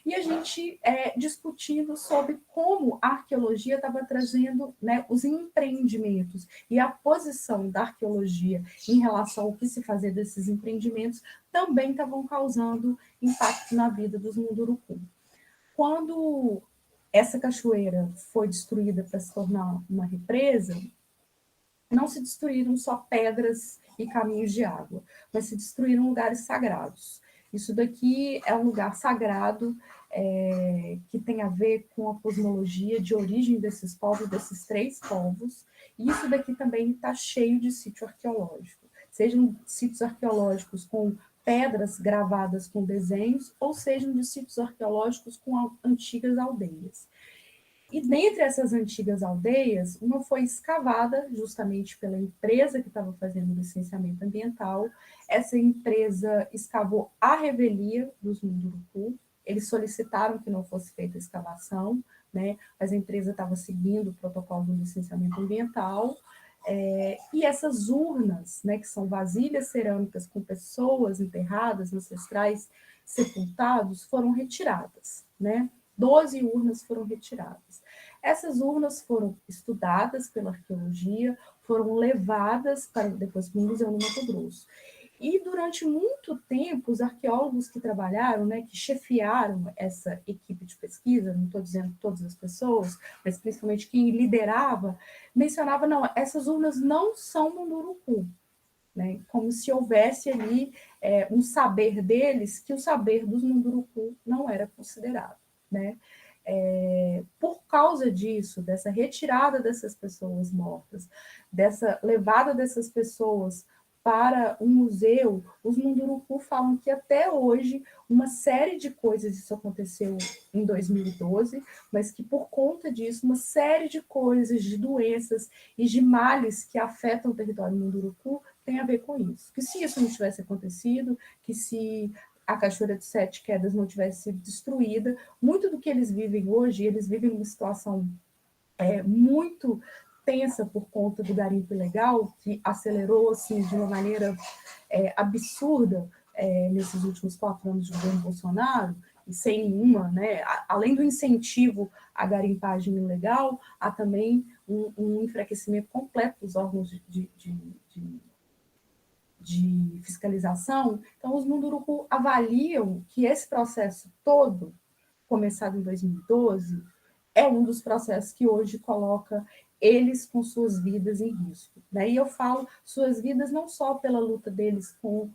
Speaker 1: e a gente discutindo sobre como a arqueologia estava trazendo, né, os empreendimentos e a posição da arqueologia em relação ao que se fazer desses empreendimentos também estavam causando impacto na vida dos Munduruku. Quando essa cachoeira foi destruída para se tornar uma represa, não se destruíram só pedras e caminhos de água, mas se destruíram lugares sagrados. Isso daqui é um lugar sagrado que tem a ver com a cosmologia de origem desses povos, desses 3 povos, e isso daqui também está cheio de sítio arqueológico, sejam sítios arqueológicos com pedras gravadas com desenhos, ou sejam de sítios arqueológicos com antigas aldeias. E dentre essas antigas aldeias, uma foi escavada justamente pela empresa que estava fazendo o licenciamento ambiental. Essa empresa escavou a revelia dos Munduruku. Eles solicitaram que não fosse feita a escavação, né? Mas a empresa estava seguindo o protocolo do licenciamento ambiental. E essas urnas, né, que são vasilhas cerâmicas com pessoas enterradas, ancestrais sepultados, foram retiradas, né? 12 urnas foram retiradas. Essas urnas foram estudadas pela arqueologia, foram levadas para depois para o Museu no Mato Grosso. E durante muito tempo, os arqueólogos que trabalharam, né, que chefiaram essa equipe de pesquisa, não estou dizendo todas as pessoas, mas principalmente quem liderava, mencionava, não, essas urnas não são Munduruku, né, como se houvesse ali um saber deles que o saber dos Munduruku não era considerado, né? Por causa disso, dessa retirada dessas pessoas mortas, dessa levada dessas pessoas para um museu, os Munduruku falam que até hoje uma série de coisas, isso aconteceu em 2012, mas que por conta disso, uma série de coisas, de doenças e de males que afetam o território Munduruku tem a ver com isso. Que se isso não tivesse acontecido, que se a Cachoeira de Sete Quedas não tivesse sido destruída, muito do que eles vivem hoje, eles vivem uma situação muito tensa por conta do garimpo ilegal, que acelerou assim, de uma maneira absurda nesses últimos 4 anos de governo Bolsonaro, e sem nenhuma, né, além do incentivo à garimpagem ilegal, há também um enfraquecimento completo dos órgãos de fiscalização. Então, os Munduruku avaliam que esse processo todo, começado em 2012, é um dos processos que hoje coloca eles com suas vidas em risco. Daí eu falo suas vidas não só pela luta deles com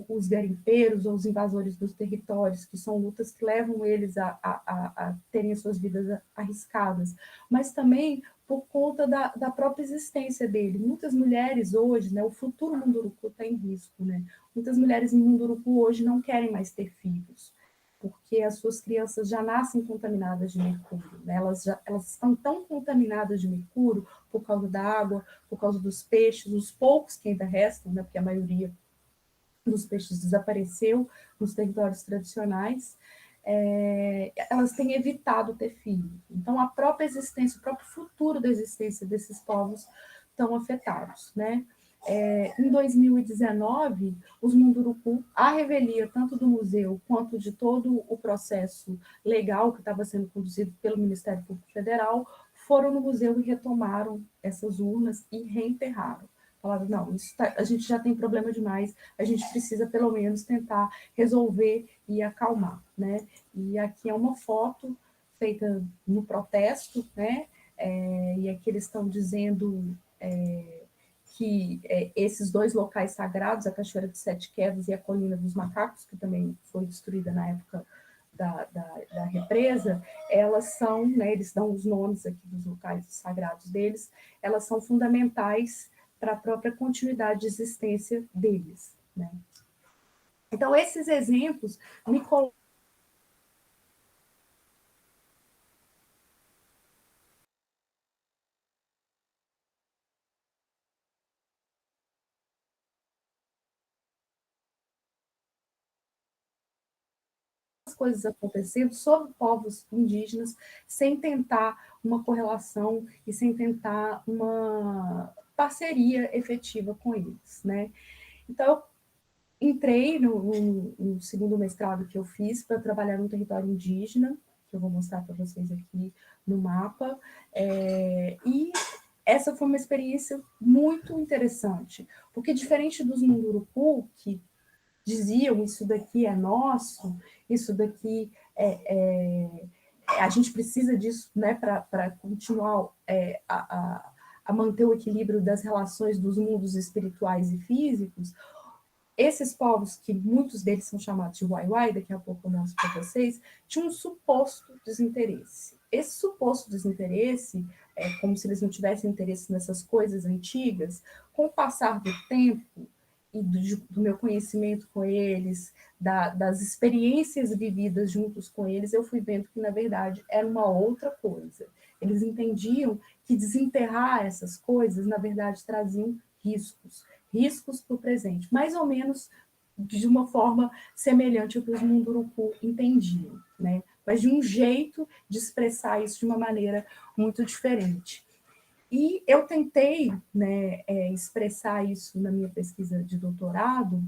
Speaker 1: os garimpeiros ou os invasores dos territórios, que são lutas que levam eles a terem suas vidas arriscadas, mas também por conta da própria existência dele. Muitas mulheres hoje, né, o futuro Munduruku está em risco, né? Muitas mulheres em Munduruku hoje não querem mais ter filhos, porque as suas crianças já nascem contaminadas de mercúrio, né? Elas estão tão contaminadas de mercúrio por causa da água, por causa dos peixes, os poucos que ainda restam, né, porque a maioria dos peixes desapareceu nos territórios tradicionais, elas têm evitado ter filho. Então, a própria existência, o próprio futuro da existência desses povos estão afetados, né? Em 2019, os Munduruku, a revelia tanto do museu quanto de todo o processo legal que estava sendo conduzido pelo Ministério Público Federal, foram no museu e retomaram essas urnas e reenterraram. Falaram, não, a gente já tem problema demais, a gente precisa pelo menos tentar resolver e acalmar, né? E aqui é uma foto feita no protesto, né? E aqui eles estão dizendo que esses 2 locais sagrados, a Cachoeira de Sete Quedas e a Colina dos Macacos, que também foi destruída na época da represa, elas são, né, eles dão os nomes aqui dos locais sagrados deles, elas são fundamentais para a própria continuidade de existência deles, né? Então, esses exemplos me colocam coisas acontecendo sobre povos indígenas, sem tentar uma correlação e sem tentar uma parceria efetiva com eles, né? Então, eu entrei no segundo mestrado que eu fiz para trabalhar no território indígena, que eu vou mostrar para vocês aqui no mapa, e essa foi uma experiência muito interessante, porque diferente dos Munduruku, que diziam isso daqui é nosso, isso daqui a gente precisa disso, né, para continuar a manter o equilíbrio das relações dos mundos espirituais e físicos. Esses povos, que muitos deles são chamados de Waiwai, daqui a pouco eu mostro para vocês, tinham um suposto desinteresse. Esse suposto desinteresse, como se eles não tivessem interesse nessas coisas antigas, com o passar do tempo e do meu conhecimento com eles, das experiências vividas juntos com eles, eu fui vendo que, na verdade, era uma outra coisa. Eles entendiam que desenterrar essas coisas, na verdade, traziam riscos para o presente, mais ou menos de uma forma semelhante ao que os Munduruku entendiam, né? Mas de um jeito de expressar isso de uma maneira muito diferente. E eu tentei, né, expressar isso na minha pesquisa de doutorado,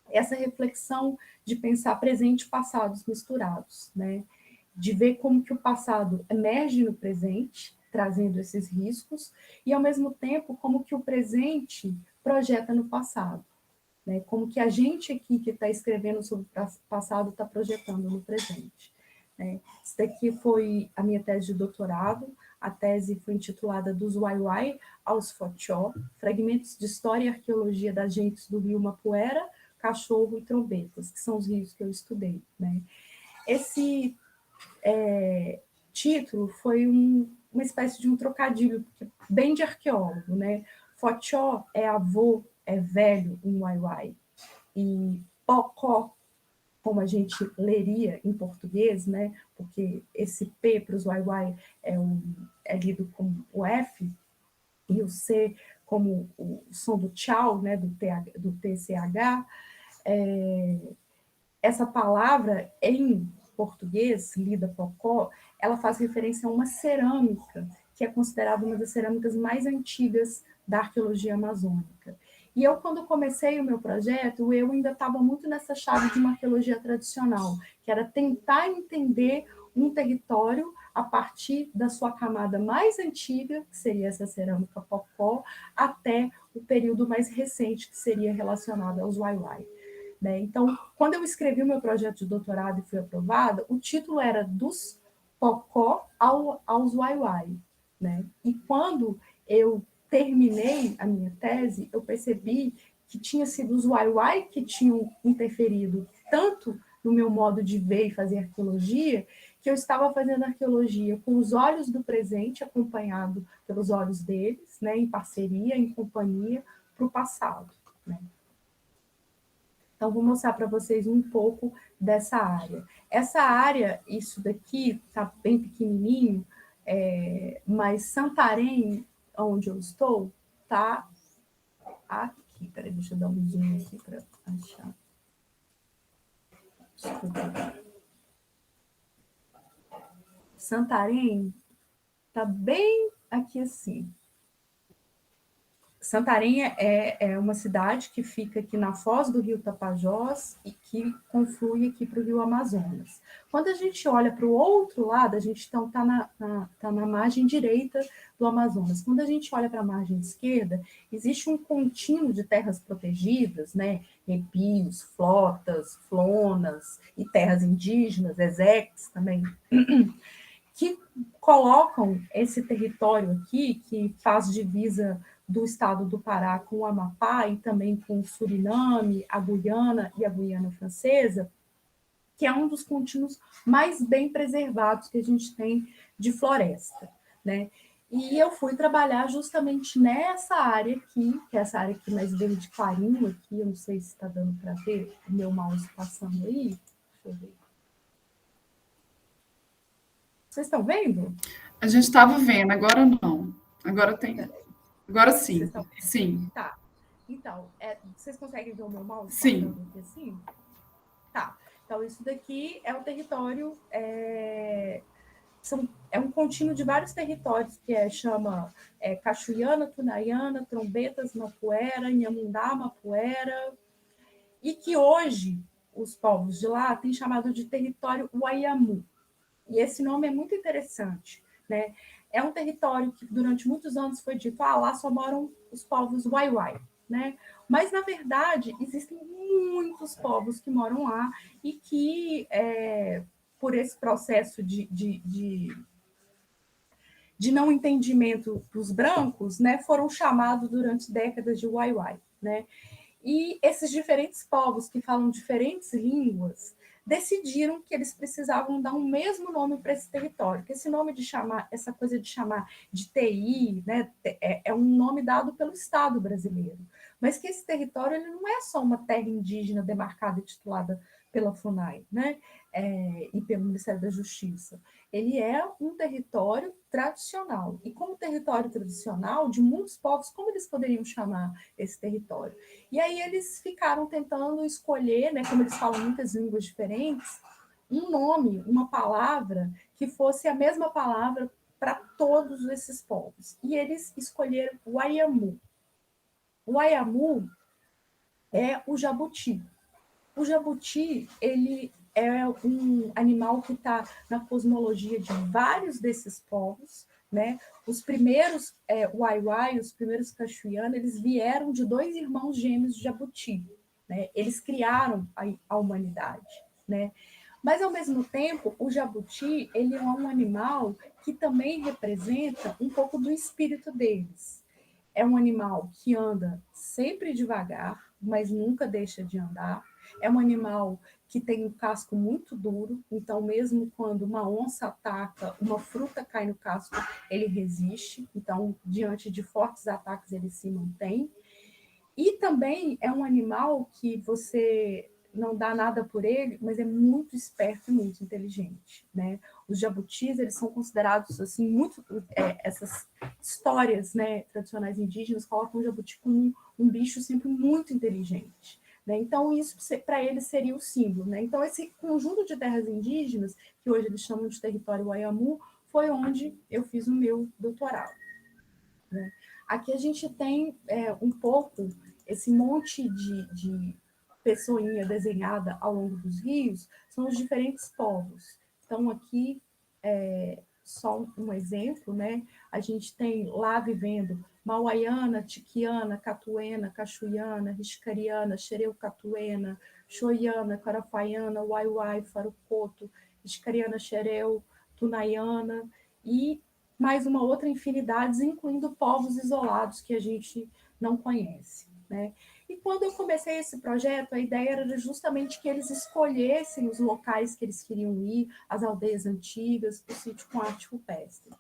Speaker 1: essa reflexão de pensar presente e passados misturados, né? De ver como que o passado emerge no presente, trazendo esses riscos, e ao mesmo tempo como que o presente projeta no passado, né? Como que a gente aqui que está escrevendo sobre o passado está projetando no presente. Né? Isso daqui foi a minha tese de doutorado. A tese foi intitulada Dos Waiwai aos Fotchó, Fragmentos de História e Arqueologia das Gentes do Rio Mapuera, Cachorro e Trombetas, que são os rios que eu estudei. Né? Esse título foi uma espécie de um trocadilho, bem de arqueólogo, né? Fotchó é avô, é velho em Waiwai, e Pocó, como a gente leria em português, né? Porque esse P para os Waiwai é lido como o F, e o C como o som do tchau, né? do TCH. Essa palavra, em português, lida Pocó, ela faz referência a uma cerâmica, que é considerada uma das cerâmicas mais antigas da arqueologia amazônica. E eu, quando comecei o meu projeto, eu ainda estava muito nessa chave de uma arqueologia tradicional, que era tentar entender um território a partir da sua camada mais antiga, que seria essa cerâmica Pocó, até o período mais recente, que seria relacionado aos Waiwai. Né? Então, quando eu escrevi o meu projeto de doutorado e fui aprovada, o título era Dos Pocó aos Waiwai. Né? E quando eu terminei a minha tese, eu percebi que tinha sido os Waiwai que tinham interferido tanto no meu modo de ver e fazer arqueologia, que eu estava fazendo arqueologia com os olhos do presente, acompanhado pelos olhos deles, né, em parceria, em companhia, para o passado. Né? Então, vou mostrar para vocês um pouco dessa área. Essa área, isso daqui, está bem pequenininho, mas Santarém, onde eu estou, está aqui. Peraí, deixa eu dar um zoom aqui para achar. Desculpa. Santarém está bem aqui assim. Santarém é uma cidade que fica aqui na foz do rio Tapajós e que conflui aqui para o rio Amazonas. Quando a gente olha para o outro lado, a gente está na margem direita do Amazonas. Quando a gente olha para a margem esquerda, existe um contínuo de terras protegidas, né? Repios, flotas, flonas e terras indígenas, execs também, que colocam esse território aqui, que faz divisa do estado do Pará com o Amapá e também com o Suriname, a Guiana e a Guiana Francesa, que é um dos contínuos mais bem preservados que a gente tem de floresta, né? E eu fui trabalhar justamente nessa área aqui, que é essa área aqui mais verde clarinho aqui, eu não sei se está dando para ver o meu mouse passando aí, deixa eu ver. Vocês estão vendo?
Speaker 2: A gente estava vendo, agora não. Agora tem. Agora sim. Sim.
Speaker 1: Tá. Então, vocês conseguem ver o meu mouse
Speaker 2: Sim.
Speaker 1: passando aqui assim? Tá. Então, isso daqui é o território, é um contínuo de vários territórios, que chama Cachuiana, Tunaiana, Trombetas, Mapuera, Inhamundá, Mapuera, e que hoje os povos de lá têm chamado de território Waiamu. E esse nome é muito interessante, né? É um território que durante muitos anos foi dito, lá só moram os povos Waiwai, né? Mas, na verdade, existem muitos povos que moram lá e que, por esse processo de não entendimento dos brancos, né, foram chamados durante décadas de Waiwai, né? E esses diferentes povos que falam diferentes línguas decidiram que eles precisavam dar um mesmo nome para esse território, que esse nome de chamar, essa coisa de chamar de TI, né, é um nome dado pelo Estado brasileiro, mas que esse território ele não é só uma terra indígena demarcada e titulada pela FUNAI, né, e pelo Ministério da Justiça. Ele é um território tradicional, e como território tradicional de muitos povos, como eles poderiam chamar esse território? E aí eles ficaram tentando escolher, né, como eles falam muitas línguas diferentes, um nome, uma palavra que fosse a mesma palavra para todos esses povos. E eles escolheram o Waiamu. O Waiamu é o jabuti. O jabuti, ele é um animal que está na cosmologia de vários desses povos, né? Os primeiros Waiwai, os primeiros Cachuiana, eles vieram de dois irmãos gêmeos de jabuti, né? Eles criaram a humanidade, né? Mas, ao mesmo tempo, o jabuti, ele é um animal que também representa um pouco do espírito deles. É um animal que anda sempre devagar, mas nunca deixa de andar. É um animal que tem um casco muito duro, então mesmo quando uma onça ataca, uma fruta cai no casco, ele resiste. Então, diante de fortes ataques, ele se mantém. E também é um animal que você não dá nada por ele, mas é muito esperto e muito inteligente, né? Os jabutis, eles são considerados, assim, muito... essas histórias, né, tradicionais indígenas colocam o jabuti como um bicho sempre muito inteligente, né? Então, isso para eles seria o símbolo, né? Então, esse conjunto de terras indígenas, que hoje eles chamam de território Waiamu, foi onde eu fiz o meu doutorado, né? Aqui a gente tem um pouco esse monte de pessoinha desenhada ao longo dos rios, são os diferentes povos. Então, aqui, só um exemplo, né? A gente tem lá vivendo Mauaiana, Tiquiana, Catuena, Cachuiana, Riscariana, Xereu-Catuena, Xoiana, Carafaiana, Waiwai, Farucoto, Riscariana, Xereu, Tunaiana, e mais uma outra infinidade, incluindo povos isolados que a gente não conhece, né? E quando eu comecei esse projeto, a ideia era justamente que eles escolhessem os locais que eles queriam ir, as aldeias antigas, o sítio com arte rupestre.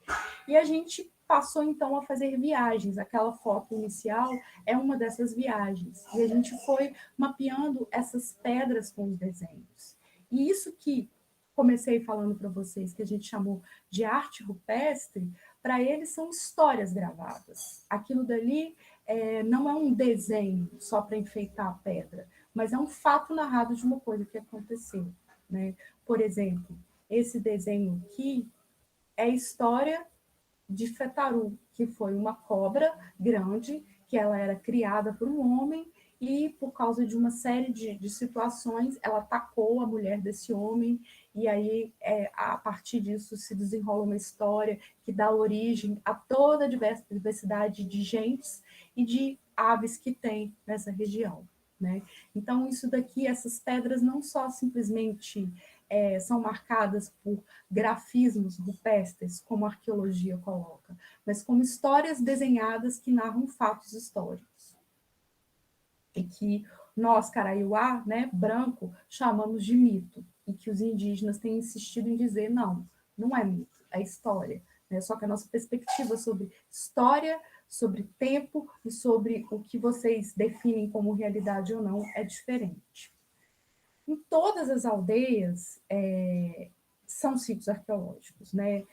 Speaker 1: E a gente passou, então, a fazer viagens. Aquela foto inicial é uma dessas viagens. E a gente foi mapeando essas pedras com os desenhos. E isso que comecei falando para vocês, que a gente chamou de arte rupestre, para eles são histórias gravadas. Aquilo dali não é um desenho só para enfeitar a pedra, mas é um fato narrado de uma coisa que aconteceu, né? Por exemplo, esse desenho aqui é a história de Fetaru, que foi uma cobra grande, que ela era criada por um homem e, por causa de uma série de situações, ela atacou a mulher desse homem, e aí, a partir disso, se desenrola uma história que dá origem a toda a diversidade de gentes e de aves que tem nessa região, né? Então, isso daqui, essas pedras não só simplesmente são marcadas por grafismos rupestres, como a arqueologia coloca, mas como histórias desenhadas que narram fatos históricos. E que nós, Caraiuá, né, branco, chamamos de mito, e que os indígenas têm insistido em dizer, não, não é mito, é história. Né? Só que a nossa perspectiva sobre história, sobre tempo e sobre o que vocês definem como realidade ou não é diferente. Em todas as aldeias são sítios arqueológicos, né?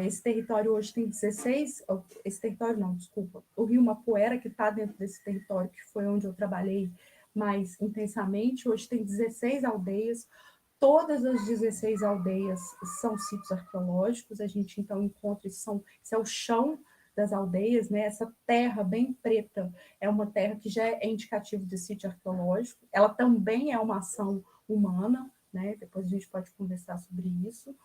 Speaker 1: Esse território hoje tem 16, esse território não, desculpa, o Rio Mapuera, que está dentro desse território, que foi onde eu trabalhei mais intensamente, hoje tem 16 aldeias, Todas as 16 aldeias são sítios arqueológicos, a gente então encontra, isso é o chão das aldeias, né? Essa terra bem preta é uma terra que já é indicativo de sítio arqueológico, ela também é uma ação humana, né? Depois a gente pode conversar sobre isso,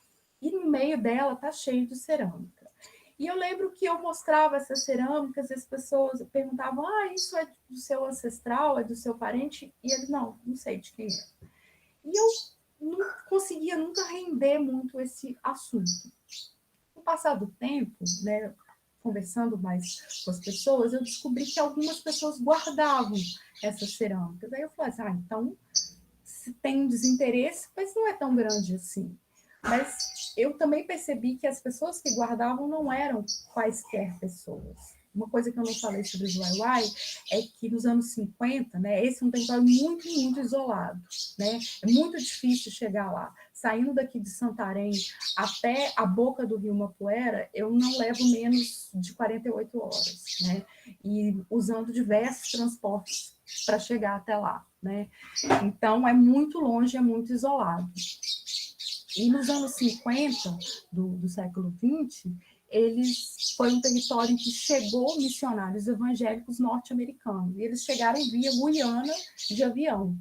Speaker 1: e no meio dela está cheio de cerâmica. E eu lembro que eu mostrava essas cerâmicas e as pessoas perguntavam, isso é do seu ancestral, é do seu parente? E eles, não sei de quem é. E eu não conseguia nunca render muito esse assunto. Com o passar do tempo, né, conversando mais com as pessoas, eu descobri que algumas pessoas guardavam essas cerâmicas. Aí eu falei assim, então, se tem um desinteresse, mas não é tão grande assim. Mas eu também percebi que as pessoas que guardavam não eram quaisquer pessoas. Uma coisa que eu não falei sobre os Waiwai é que nos anos 50, né, esse é um território muito, muito isolado, né? É muito difícil chegar lá. Saindo daqui de Santarém até a boca do rio Mapuera, eu não levo menos de 48 horas, né? E usando diversos transportes para chegar até lá, né? Então, é muito longe, é muito isolado. E nos anos 50 do século XX, foi um território em que chegou missionários evangélicos norte-americanos. E eles chegaram via Guiana de avião.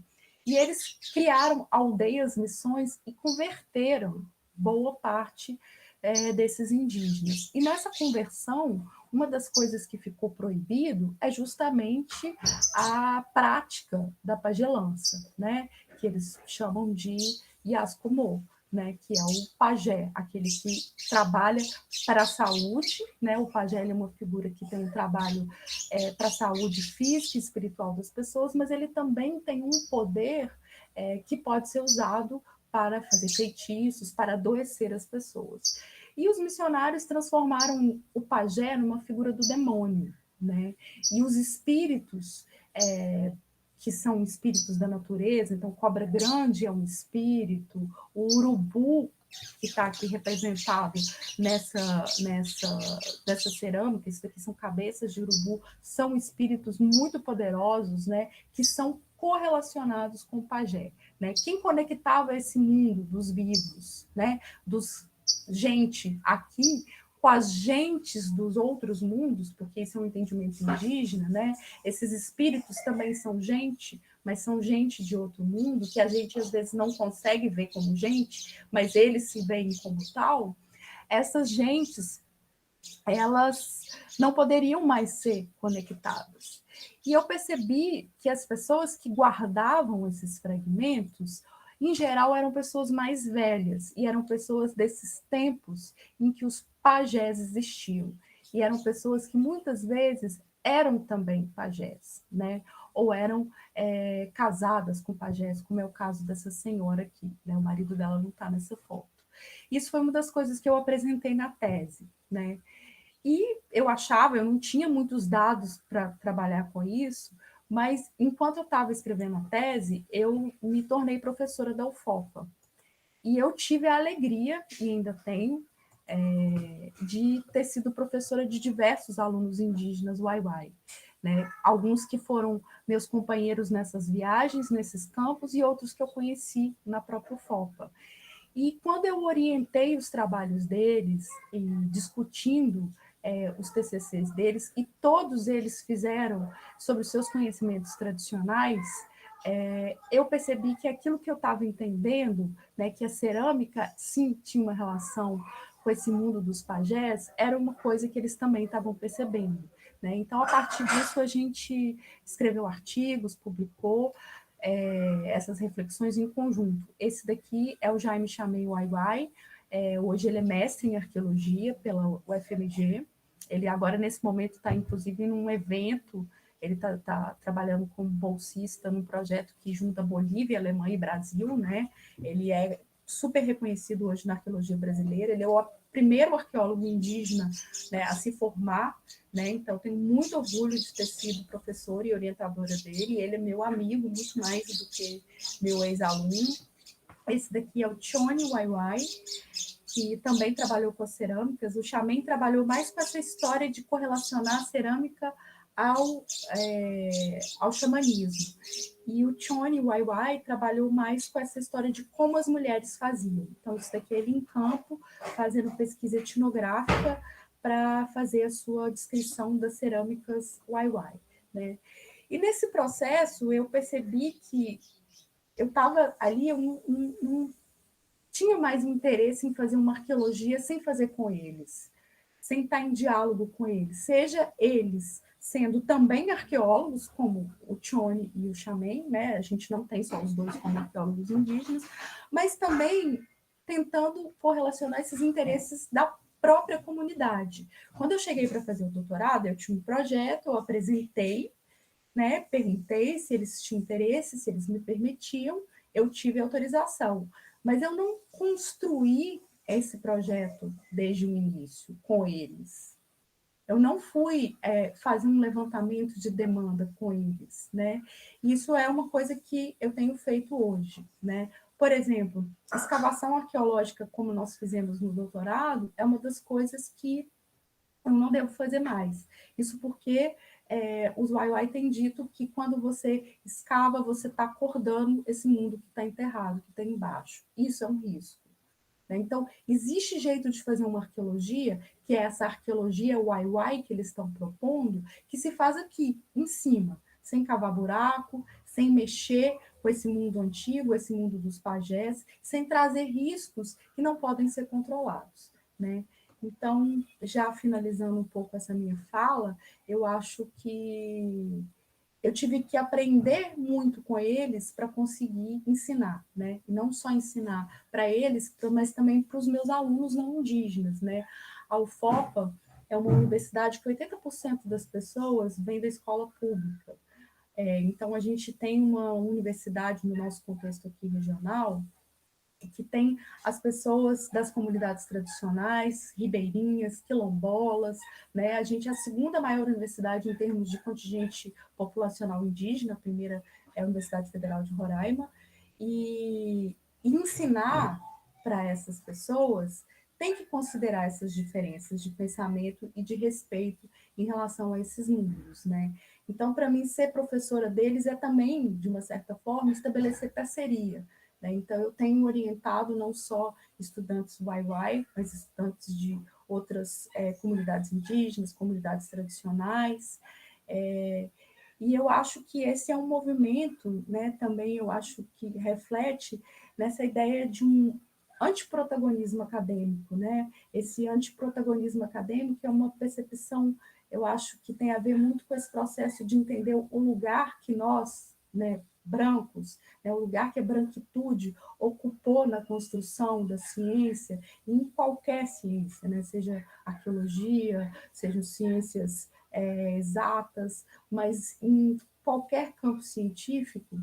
Speaker 1: E eles criaram aldeias, missões e converteram boa parte desses indígenas. E nessa conversão, uma das coisas que ficou proibido é justamente a prática da pagelança, né? Que eles chamam de Yascomô, né, que é o pajé, aquele que trabalha para a saúde, né? O pajé é uma figura que tem um trabalho para a saúde física e espiritual das pessoas, mas ele também tem um poder que pode ser usado para fazer feitiços, para adoecer as pessoas. E os missionários transformaram o pajé numa figura do demônio, né? E os espíritos que são espíritos da natureza, então cobra grande é um espírito, o urubu, que está aqui representado nessa cerâmica, isso aqui são cabeças de urubu, são espíritos muito poderosos, né, que são correlacionados com o pajé. Né? Quem conectava esse mundo dos vivos, né, dos gente aqui, com as gentes dos outros mundos, porque esse é um entendimento indígena, né? Esses espíritos também são gente, mas são gente de outro mundo, que a gente às vezes não consegue ver como gente, mas eles se veem como tal. Essas gentes, elas não poderiam mais ser conectadas. E eu percebi que as pessoas que guardavam esses fragmentos, em geral, eram pessoas mais velhas, e eram pessoas desses tempos em que os pajés existiam. E eram pessoas que muitas vezes eram também pajés, né? Ou eram casadas com pajés, como é o caso dessa senhora aqui, né? O marido dela não está nessa foto. Isso foi uma das coisas que eu apresentei na tese, né? E eu não tinha muitos dados para trabalhar com isso, mas enquanto eu estava escrevendo a tese, eu me tornei professora da UFOPA. E eu tive a alegria, e ainda tenho, de ter sido professora de diversos alunos indígenas Waiwai. Né? Alguns que foram meus companheiros nessas viagens, nesses campos, e outros que eu conheci na própria UFOPA. E quando eu orientei os trabalhos deles, e discutindo os TCCs deles, e todos eles fizeram sobre os seus conhecimentos tradicionais, eu percebi que aquilo que eu estava entendendo, né, que a cerâmica, sim, tinha uma relação com esse mundo dos pajés, era uma coisa que eles também estavam percebendo. Né? Então, a partir disso, a gente escreveu artigos, publicou essas reflexões em conjunto. Esse daqui é o Jaime Chamei Waiwai, hoje ele é mestre em arqueologia pela UFMG, ele agora, nesse momento, está, inclusive, em um evento, ele está trabalhando como bolsista num projeto que junta Bolívia, Alemanha e Brasil, né? Ele é super reconhecido hoje na arqueologia brasileira, ele é o primeiro arqueólogo indígena, né, a se formar, né? Então, tenho muito orgulho de ter sido professora e orientadora dele, ele é meu amigo, muito mais do que meu ex-aluno. Esse daqui é o Chone Waiwai, que também trabalhou com as cerâmicas. O Chamen trabalhou mais com essa história de correlacionar a cerâmica ao xamanismo. E o Chone Waiwai trabalhou mais com essa história de como as mulheres faziam. Então, isso daqui é ele em campo, fazendo pesquisa etnográfica para fazer a sua descrição das cerâmicas Waiwai, né? E nesse processo, eu percebi que eu estava ali, eu não tinha mais interesse em fazer uma arqueologia sem fazer com eles, sem estar em diálogo com eles, seja eles sendo também arqueólogos, como o Chone e o Chamen, né? A gente não tem só os dois como arqueólogos indígenas, mas também tentando correlacionar esses interesses da própria comunidade. Quando eu cheguei para fazer o doutorado, eu tinha um projeto, eu apresentei, né? Perguntei se eles tinham interesse, se eles me permitiam, eu tive autorização. Mas eu não construí esse projeto desde o início com eles. Eu não fui fazer um levantamento de demanda com eles, né? Isso é uma coisa que eu tenho feito hoje, né? Por exemplo, escavação arqueológica, como nós fizemos no doutorado, é uma das coisas que eu não devo fazer mais. Isso porque os Waiwai têm dito que quando você escava, você está acordando esse mundo que está enterrado, que está embaixo. Isso é um risco. Né? Então, existe jeito de fazer uma arqueologia, que é essa arqueologia Waiwai que eles estão propondo, que se faz aqui, em cima, sem cavar buraco, sem mexer com esse mundo antigo, esse mundo dos pajés, sem trazer riscos que não podem ser controlados. Né? Então, já finalizando um pouco essa minha fala, eu acho que eu tive que aprender muito com eles para conseguir ensinar, né? E não só ensinar para eles, mas também para os meus alunos não indígenas, né? A UFOPA é uma universidade que 80% das pessoas vêm da escola pública. Então, a gente tem uma universidade no nosso contexto aqui regional que tem as pessoas das comunidades tradicionais, ribeirinhas, quilombolas, né? A gente é a segunda maior universidade em termos de contingente populacional indígena, a primeira é a Universidade Federal de Roraima, e ensinar para essas pessoas tem que considerar essas diferenças de pensamento e de respeito em relação a esses mundos, né? Então, para mim, ser professora deles é também, de uma certa forma, estabelecer parceria, né? Então, eu tenho orientado não só estudantes Waiwai, mas estudantes de outras comunidades indígenas, comunidades tradicionais, e eu acho que esse é um movimento, né, também eu acho que reflete nessa ideia de um antiprotagonismo acadêmico, né? Esse antiprotagonismo acadêmico é uma percepção, eu acho que tem a ver muito com esse processo de entender o lugar que nós, né, brancos, né, o lugar que a branquitude ocupou na construção da ciência, em qualquer ciência, né, seja arqueologia, sejam ciências exatas, mas em qualquer campo científico,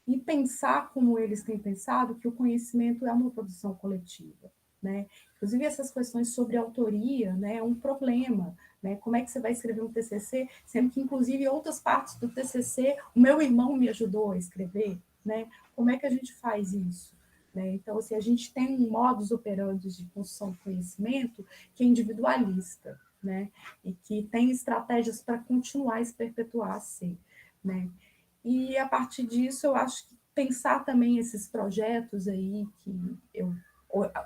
Speaker 1: e pensar como eles têm pensado, que o conhecimento é uma produção coletiva. Né? Inclusive, essas questões sobre autoria, né, é um problema. Né? Como é que você vai escrever um TCC, sendo que, inclusive, outras partes do TCC, o meu irmão me ajudou a escrever? Né? Como é que a gente faz isso? Né? Então, assim, a gente tem um modus operandi de construção de conhecimento que é individualista, né? E que tem estratégias para continuar a se perpetuar a ser. Né? E, a partir disso, eu acho que pensar também esses projetos aí, que eu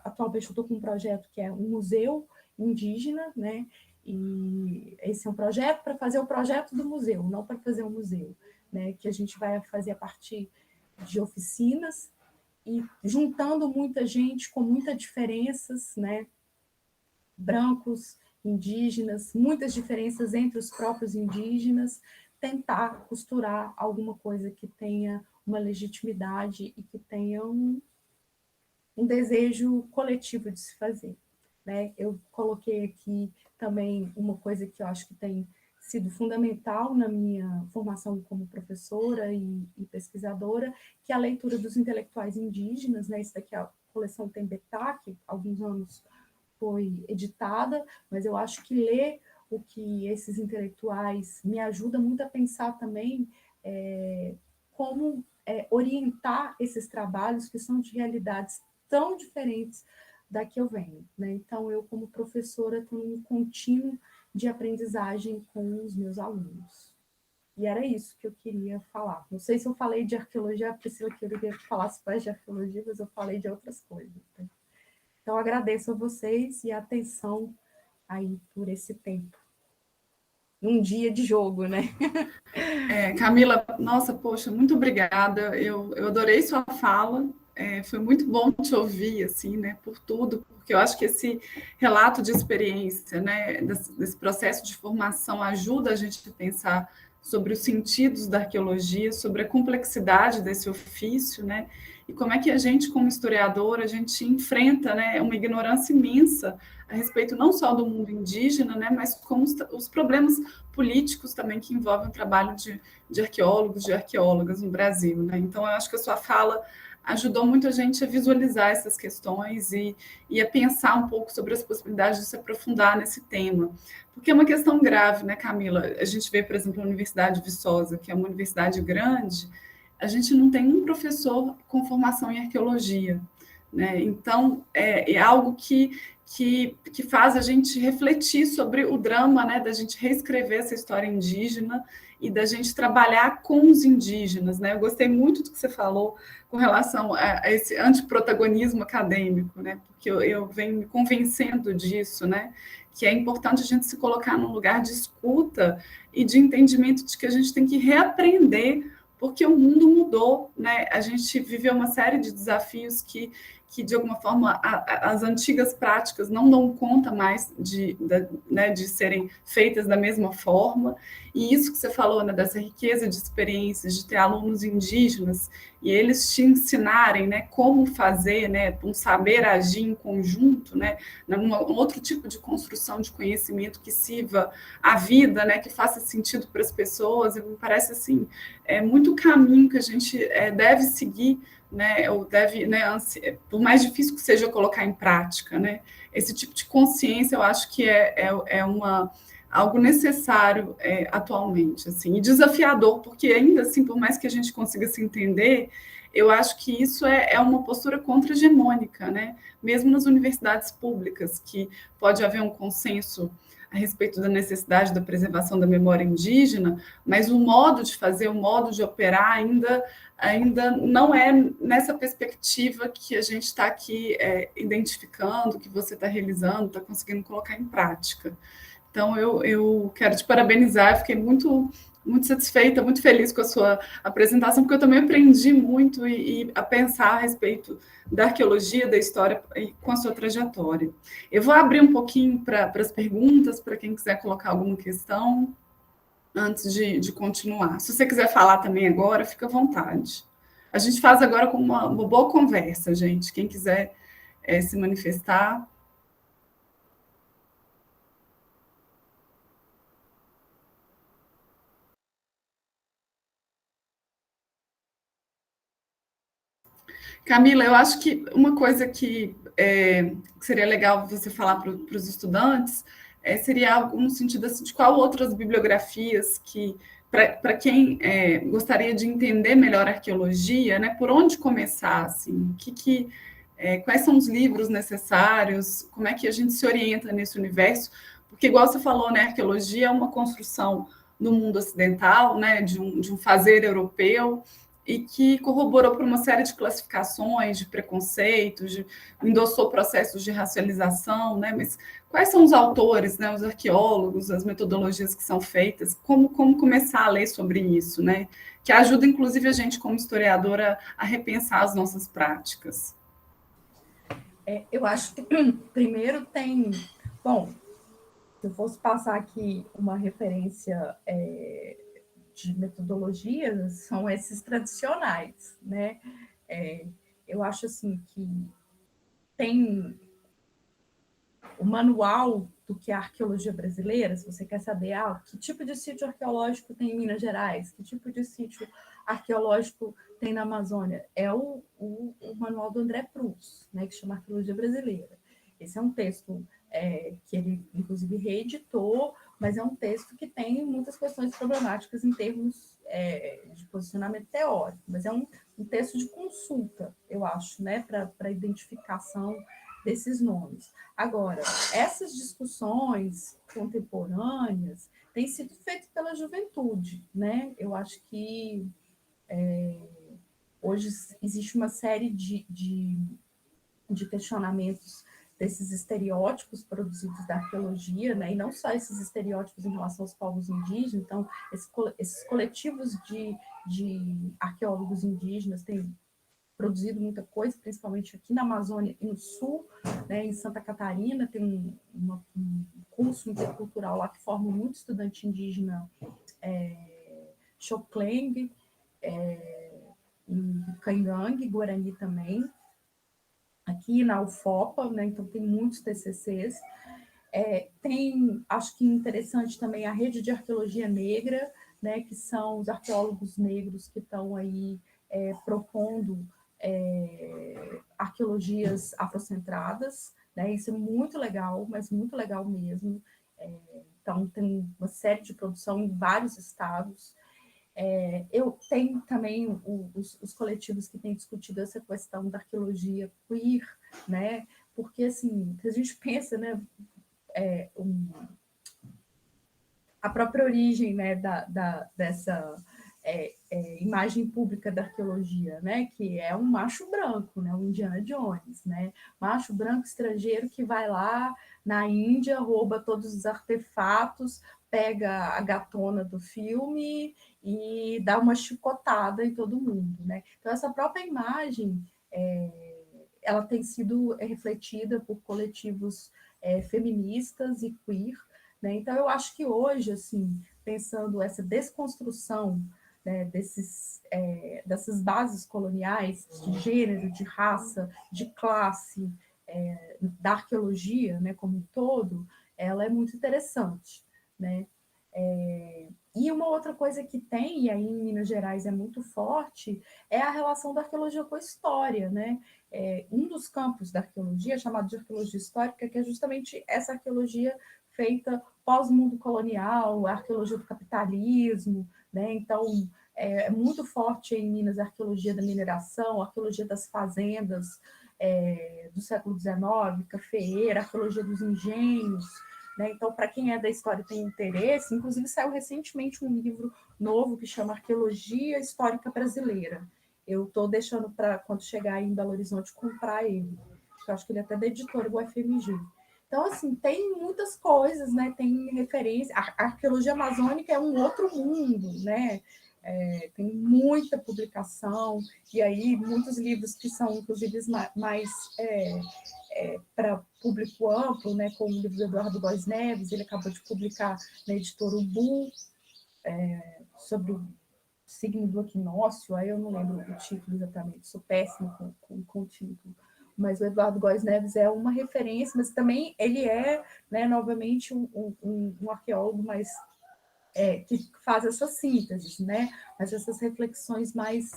Speaker 1: atualmente eu estou com um projeto que é um museu indígena, né? E esse é um projeto para fazer o projeto do museu, não para fazer um museu, né? Que a gente vai fazer a partir de oficinas e juntando muita gente com muitas diferenças, né? Brancos, indígenas, muitas diferenças entre os próprios indígenas, tentar costurar alguma coisa que tenha uma legitimidade e que tenha um desejo coletivo de se fazer. Né? Eu coloquei aqui também uma coisa que eu acho que tem sido fundamental na minha formação como professora e pesquisadora, que é a leitura dos intelectuais indígenas, né? Isso daqui é a coleção Tembetá, que há alguns anos foi editada, mas eu acho que ler o que esses intelectuais me ajuda muito a pensar também como orientar esses trabalhos que são de realidades tão diferentes da que eu venho. Né? Então, eu, como professora, tenho um contínuo de aprendizagem com os meus alunos. E era isso que eu queria falar. Não sei se eu falei de arqueologia, a Priscila queria que eu falasse mais de arqueologia, mas eu falei de outras coisas. Né? Então, agradeço a vocês e a atenção aí por esse tempo. Um dia de jogo, né?
Speaker 2: Camila, nossa, poxa, muito obrigada. Eu adorei sua fala. Foi muito bom te ouvir, assim, né, por tudo, porque eu acho que esse relato de experiência, né, desse processo de formação ajuda a gente a pensar sobre os sentidos da arqueologia, sobre a complexidade desse ofício, né, e como é que a gente, como historiador, a gente enfrenta, né, uma ignorância imensa a respeito não só do mundo indígena, né, mas como os problemas políticos também que envolvem o trabalho de arqueólogos, de arqueólogas no Brasil, né? Então, eu acho que a sua fala ajudou muito a gente a visualizar essas questões e a pensar um pouco sobre as possibilidades de se aprofundar nesse tema. Porque é uma questão grave, né, Camila? A gente vê, por exemplo, a Universidade de Viçosa, que é uma universidade grande, a gente não tem um professor com formação em arqueologia. Né? Então, é algo que faz a gente refletir sobre o drama, né, da gente reescrever essa história indígena e da gente trabalhar com os indígenas. Né? Eu gostei muito do que você falou com relação a esse antiprotagonismo acadêmico, né? Porque eu venho me convencendo disso, né? Que é importante a gente se colocar num lugar de escuta e de entendimento de que a gente tem que reaprender porque o mundo mudou, né? A gente viveu uma série de desafios que de alguma forma, as antigas práticas não dão conta mais né, de serem feitas da mesma forma. E isso que você falou, né, dessa riqueza de experiências, de ter alunos indígenas, e eles te ensinarem, né, como fazer, né, um saber agir em conjunto, né, um outro tipo de construção de conhecimento que sirva a vida, né, que faça sentido para as pessoas. Me parece assim, muito caminho que a gente deve seguir, né, ou deve, né, por mais difícil que seja colocar em prática, né, esse tipo de consciência eu acho que algo necessário atualmente, assim, e desafiador, porque ainda assim, por mais que a gente consiga se entender, eu acho que isso é uma postura contra-hegemônica, né, mesmo nas universidades públicas, que pode haver um consenso a respeito da necessidade da preservação da memória indígena, mas o modo de fazer, o modo de operar ainda não é nessa perspectiva que a gente está aqui identificando, que você está realizando, está conseguindo colocar em prática. Então, eu quero te parabenizar, eu fiquei muito satisfeita, muito feliz com a sua apresentação, porque eu também aprendi muito e a pensar a respeito da arqueologia, da história e com a sua trajetória. Eu vou abrir um pouquinho para as perguntas, para quem quiser colocar alguma questão, antes de continuar. Se você quiser falar também agora, fica à vontade. A gente faz agora com uma boa conversa, gente. Quem quiser se manifestar. Camila, eu acho que uma coisa que seria legal você falar para os estudantes seria algo no sentido assim, de qual outras bibliografias que, para quem gostaria de entender melhor a arqueologia, né, por onde começar, assim, quais são os livros necessários, como é que a gente se orienta nesse universo, porque igual você falou, né, a arqueologia é uma construção no mundo ocidental, né, de um fazer europeu, e que corroborou por uma série de classificações, de preconceitos, endossou processos de racialização, né? Mas quais são os autores, né, os arqueólogos, as metodologias que são feitas, como começar a ler sobre isso, né? Que ajuda, inclusive, a gente, como historiadora, a repensar as nossas práticas.
Speaker 1: Eu acho que primeiro tem... Bom, se eu fosse passar aqui uma referência de metodologias, são esses tradicionais, né? Eu acho assim que tem o manual do que é a arqueologia brasileira, se você quer saber que tipo de sítio arqueológico tem em Minas Gerais, que tipo de sítio arqueológico tem na Amazônia, é o manual do André Prus, né, que chama Arqueologia Brasileira. Esse é um texto que ele, inclusive, reeditou, mas é um texto que tem muitas questões problemáticas em termos de posicionamento teórico, mas é um texto de consulta, eu acho, né, para identificação desses nomes. Agora, essas discussões contemporâneas têm sido feitas pela juventude, né? Eu acho que hoje existe uma série de questionamentos desses estereótipos produzidos da arqueologia, né? E não só esses estereótipos em relação aos povos indígenas. Então, esses coletivos de arqueólogos indígenas têm produzido muita coisa, principalmente aqui na Amazônia e no Sul, né? Em Santa Catarina tem um curso intercultural lá que forma muito estudante indígena Xokleng, em Cangangue, Guarani também, aqui na UFOPA, né? Então tem muitos TCCs. Tem, acho que interessante também a rede de arqueologia negra, né? Que são os arqueólogos negros que estão aí propondo arqueologias afrocentradas, né? Isso é muito legal, mas muito legal mesmo. Então tem uma série de produção em vários estados. Eu tenho também os coletivos que têm discutido essa questão da arqueologia queer, né? Porque, assim, se a gente pensa, né, a própria origem, né, dessa imagem pública da arqueologia, né, que é um macho branco, né, um Indiana Jones, né, macho branco estrangeiro que vai lá na Índia, rouba todos os artefatos, pega a gatona do filme e dá uma chicotada em todo mundo, né? Então essa própria imagem ela tem sido refletida por coletivos feministas e queer, né? Então eu acho que hoje, assim, pensando essa desconstrução, né, dessas bases coloniais de gênero, de raça, de classe, da arqueologia, né, como um todo, ela é muito interessante, né? E uma outra coisa que tem, e aí em Minas Gerais é muito forte, é a relação da arqueologia com a história, né? Um dos campos da arqueologia é chamado de arqueologia histórica, que é justamente essa arqueologia feita pós-mundo colonial, a arqueologia do capitalismo, né? Então, é muito forte em Minas a arqueologia da mineração, a arqueologia das fazendas do século XIX, cafeeira, a arqueologia dos engenhos, né? Então, para quem é da história e tem interesse, inclusive saiu recentemente um livro novo que chama Arqueologia Histórica Brasileira. Eu estou deixando para, quando chegar aí em Belo Horizonte, comprar ele. Eu acho que ele é até da editora do UFMG. Então, assim, tem muitas coisas, né? Tem referência. A arqueologia amazônica é um outro mundo, né? Tem muita publicação, e aí muitos livros que são, inclusive, mais para público amplo, né? Como o livro do Eduardo Góes Neves, ele acabou de publicar na editora Ubu, sobre o signo do equinócio, aí eu não lembro o título exatamente, sou péssima com o título, mas o Eduardo Góes Neves é uma referência, mas também ele é, né, novamente, um arqueólogo mais que faz essas sínteses, né? Mas essas reflexões mais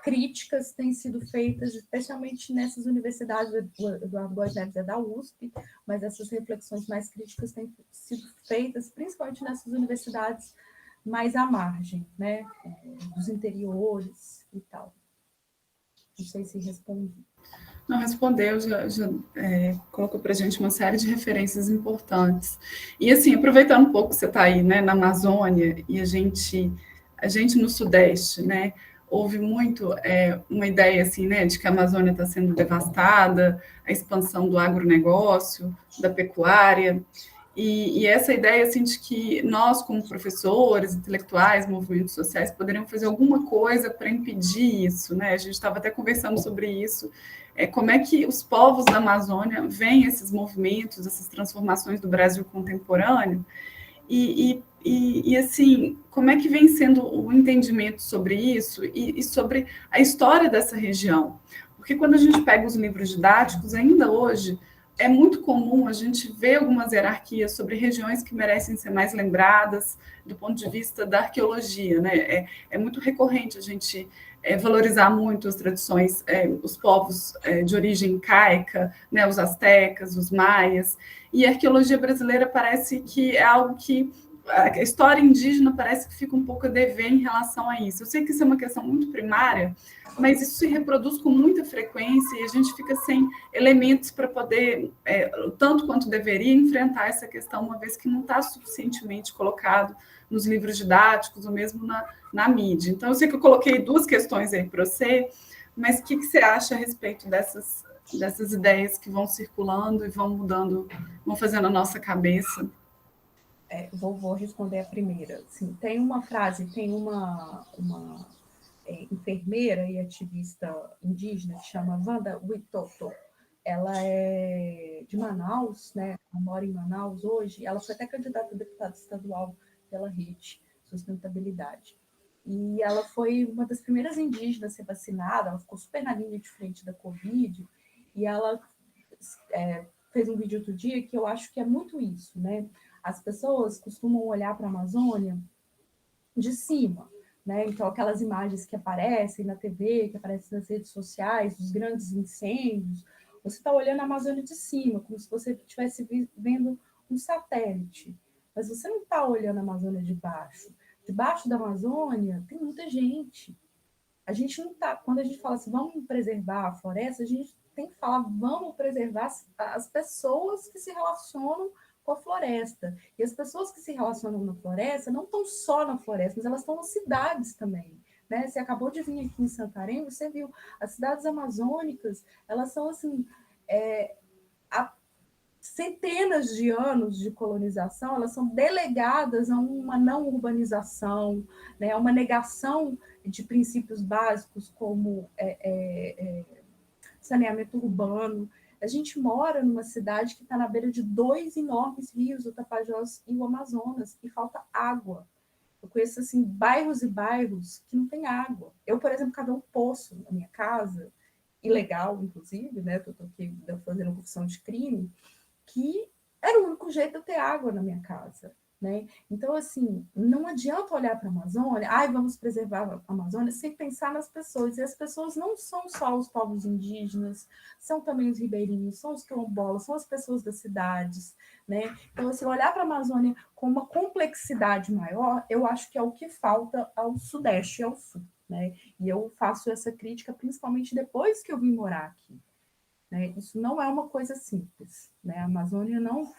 Speaker 1: críticas têm sido feitas, especialmente nessas universidades. O Eduardo Góes Neves é da USP, mas essas reflexões mais críticas têm sido feitas principalmente nessas universidades mais à margem, né? Dos interiores e tal. Não sei se respondi.
Speaker 2: Não respondeu, já colocou para a gente uma série de referências importantes. E, assim, aproveitando um pouco que você está aí, né, na Amazônia, e a gente no Sudeste, né, houve muito uma ideia, assim, né, de que a Amazônia está sendo devastada, a expansão do agronegócio, da pecuária, e essa ideia, assim, de que nós, como professores, intelectuais, movimentos sociais, poderíamos fazer alguma coisa para impedir isso, né? A gente estava até conversando sobre isso, como é que os povos da Amazônia veem esses movimentos, essas transformações do Brasil contemporâneo, e assim, como é que vem sendo o entendimento sobre isso e sobre a história dessa região? Porque quando a gente pega os livros didáticos, ainda hoje, é muito comum a gente ver algumas hierarquias sobre regiões que merecem ser mais lembradas do ponto de vista da arqueologia, né? É muito recorrente a gente valorizar muito as tradições, os povos de origem incaica, né? Os astecas, os maias, e a arqueologia brasileira parece que é algo que a história indígena parece que fica um pouco a dever em relação a isso. Eu sei que isso é uma questão muito primária, mas isso se reproduz com muita frequência e a gente fica sem elementos para poder, tanto quanto deveria, enfrentar essa questão, uma vez que não está suficientemente colocado nos livros didáticos ou mesmo na mídia. Então, eu sei que eu coloquei duas questões aí para você, mas o que você acha a respeito dessas ideias que vão circulando e vão mudando, vão fazendo a nossa cabeça?
Speaker 1: Vou responder a primeira. Sim, tem uma frase, tem uma enfermeira e ativista indígena que chama Wanda Witoto. Ela é de Manaus, né? Ela mora em Manaus hoje. Ela foi até candidata a deputada estadual pela Rede Sustentabilidade. E ela foi uma das primeiras indígenas a ser vacinada. Ela ficou super na linha de frente da Covid. E ela fez um vídeo outro dia que eu acho que é muito isso, né? As pessoas costumam olhar para a Amazônia de cima, né? Então, aquelas imagens que aparecem na TV, que aparecem nas redes sociais, dos grandes incêndios, você está olhando a Amazônia de cima, como se você estivesse vendo um satélite. Mas você não está olhando a Amazônia de baixo. Debaixo da Amazônia tem muita gente. A gente não está. Quando a gente fala assim, vamos preservar a floresta, a gente tem que falar, vamos preservar as pessoas que se relacionam com a floresta. E as pessoas que se relacionam na floresta não estão só na floresta, mas elas estão nas cidades também. Né? Você acabou de vir aqui em Santarém, você viu as cidades amazônicas, elas são assim, há centenas de anos de colonização, elas são delegadas a uma não urbanização, né? A uma negação de princípios básicos como saneamento urbano. A gente mora numa cidade que está na beira de dois enormes rios, o Tapajós e o Amazonas, e falta água. Eu conheço assim, bairros e bairros que não tem água. Eu, por exemplo, cavei um poço na minha casa, ilegal, inclusive, né? Estou aqui fazendo confissão de crime, que era o único jeito de eu ter água na minha casa. Né? Então, assim, não adianta olhar para a Amazônia, vamos preservar a Amazônia, sem pensar nas pessoas. E as pessoas não são só os povos indígenas, são também os ribeirinhos, são os quilombolas, são as pessoas das cidades. Né? Então, assim, olhar para a Amazônia com uma complexidade maior, eu acho que é o que falta ao Sudeste e ao Sul. Né? E eu faço essa crítica principalmente depois que eu vim morar aqui. Né? Isso não é uma coisa simples. Né? A Amazônia não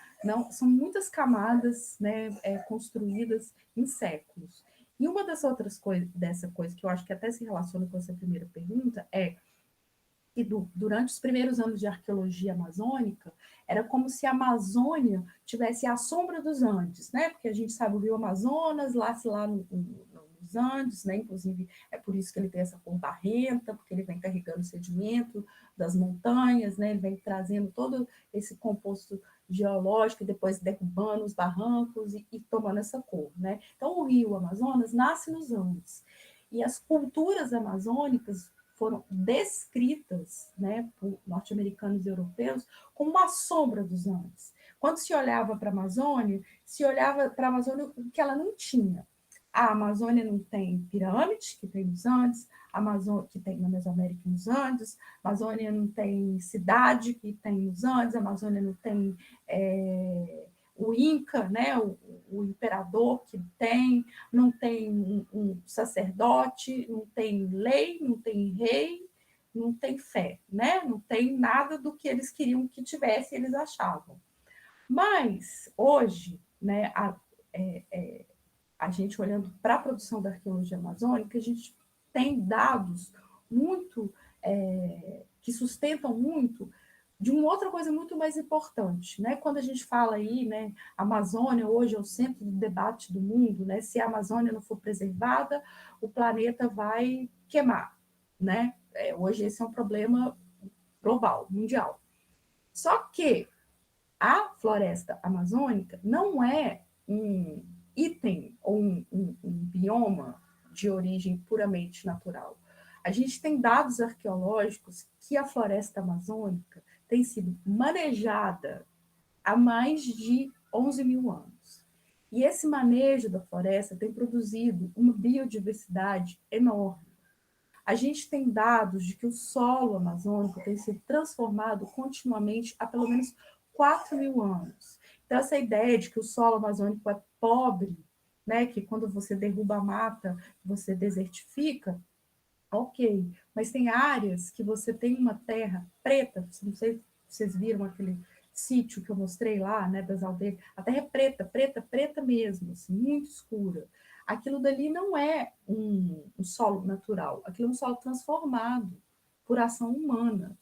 Speaker 1: são muitas camadas, né, construídas em séculos. E uma das outras coisas, dessa coisa que eu acho que até se relaciona com essa primeira pergunta, é que durante os primeiros anos de arqueologia amazônica, era como se a Amazônia tivesse a sombra dos Andes, né? Porque a gente sabe o rio Amazonas, lá nos Andes, né? Inclusive é por isso que ele tem essa cor barrenta, porque ele vem carregando sedimento das montanhas, né? Ele vem trazendo todo esse composto geológico e depois derrubando os barrancos e tomando essa cor, né? Então o rio Amazonas nasce nos Andes. E as culturas amazônicas foram descritas, né, por norte-americanos e europeus como uma sombra dos Andes. Quando se olhava para a Amazônia, se olhava para a Amazônia o que ela não tinha. A Amazônia não tem pirâmide, que tem nos Andes, a Amazônia, que tem na Mesoamérica e nos Andes, a Amazônia não tem cidade, que tem nos Andes, a Amazônia não tem o Inca, né, o imperador que tem, não tem um sacerdote, não tem lei, não tem rei, não tem fé, né? Não tem nada do que eles queriam que tivesse, eles achavam. Mas hoje, né, a gente olhando para a produção da arqueologia amazônica, a gente tem dados muito que sustentam muito de uma outra coisa muito mais importante, né? Quando a gente fala aí, né, a Amazônia hoje é o centro do debate do mundo, né? Se a Amazônia não for preservada, o planeta vai queimar, né? Hoje esse é um problema global, mundial. Só que a floresta amazônica não é um item ou um bioma de origem puramente natural. A gente tem dados arqueológicos que a floresta amazônica tem sido manejada há mais de 11 mil anos. E esse manejo da floresta tem produzido uma biodiversidade enorme. A gente tem dados de que o solo amazônico tem sido transformado continuamente há pelo menos 4 mil anos. Então, essa ideia de que o solo amazônico é pobre, né, que quando você derruba a mata, você desertifica, ok, mas tem áreas que você tem uma terra preta, não sei se vocês viram aquele sítio que eu mostrei lá, né, das aldeias, a terra é preta, preta, preta mesmo, assim, muito escura. Aquilo dali não é um solo natural, aquilo é um solo transformado por ação humana.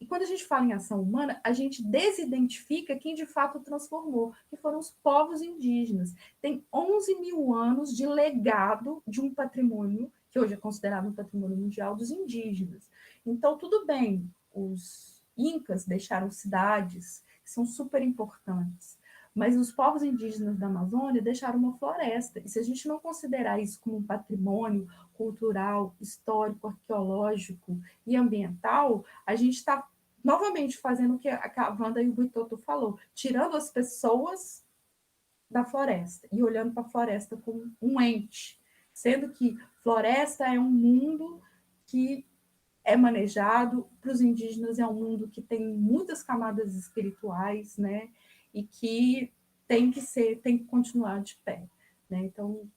Speaker 1: E quando a gente fala em ação humana, a gente desidentifica quem de fato transformou, que foram os povos indígenas. Tem 11 mil anos de legado de um patrimônio, que hoje é considerado um patrimônio mundial, dos indígenas. Então, tudo bem, os incas deixaram cidades que são super importantes, mas os povos indígenas da Amazônia deixaram uma floresta. E se a gente não considerar isso como um patrimônio cultural, histórico, arqueológico e ambiental, a gente está novamente fazendo o que a Wanda e o Buitoto falou, tirando as pessoas da floresta e olhando para a floresta como um ente, sendo que floresta é um mundo que é manejado, para os indígenas é um mundo que tem muitas camadas espirituais, né, e que tem que continuar de pé, né? Então,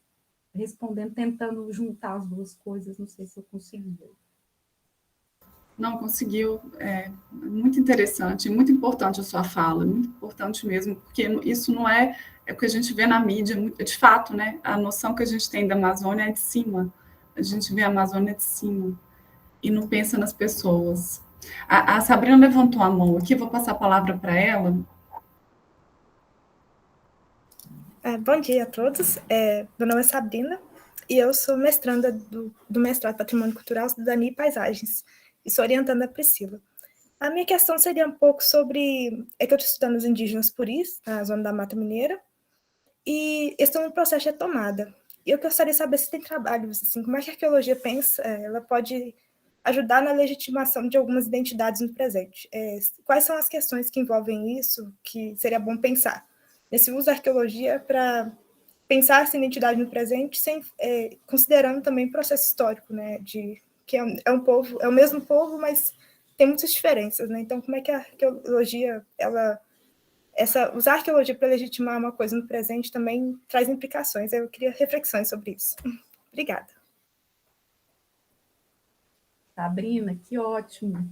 Speaker 1: respondendo, tentando juntar as duas coisas, não sei se eu consegui.
Speaker 2: Não conseguiu. É muito interessante, muito importante a sua fala, muito importante mesmo, porque isso não é o que a gente vê na mídia, de fato, né? A noção que a gente tem da Amazônia é de cima, a gente vê a Amazônia de cima e não pensa nas pessoas. A Sabrina levantou a mão aqui, vou passar a palavra para ela.
Speaker 3: Bom dia a todos. Meu nome é Sabrina e eu sou mestranda do mestrado Patrimônio Cultural, Cidadania e Paisagens, e sou orientanda da Priscila. A minha questão seria um pouco sobre... É que eu estou estudando os indígenas puris, na zona da Mata Mineira, e estão no processo de retomada. E eu gostaria de saber se tem trabalhos, assim, como é que a arqueologia pensa, ela pode ajudar na legitimação de algumas identidades no presente. Quais são as questões que envolvem isso, que seria bom pensar? Esse uso da arqueologia para pensar essa identidade no presente, considerando também o processo histórico, né, que é um povo, é o mesmo povo, mas tem muitas diferenças, né? Então, como é que a arqueologia, usar a arqueologia para legitimar uma coisa no presente também traz implicações. Eu queria reflexões sobre isso. Obrigada.
Speaker 1: Sabrina, que ótimo.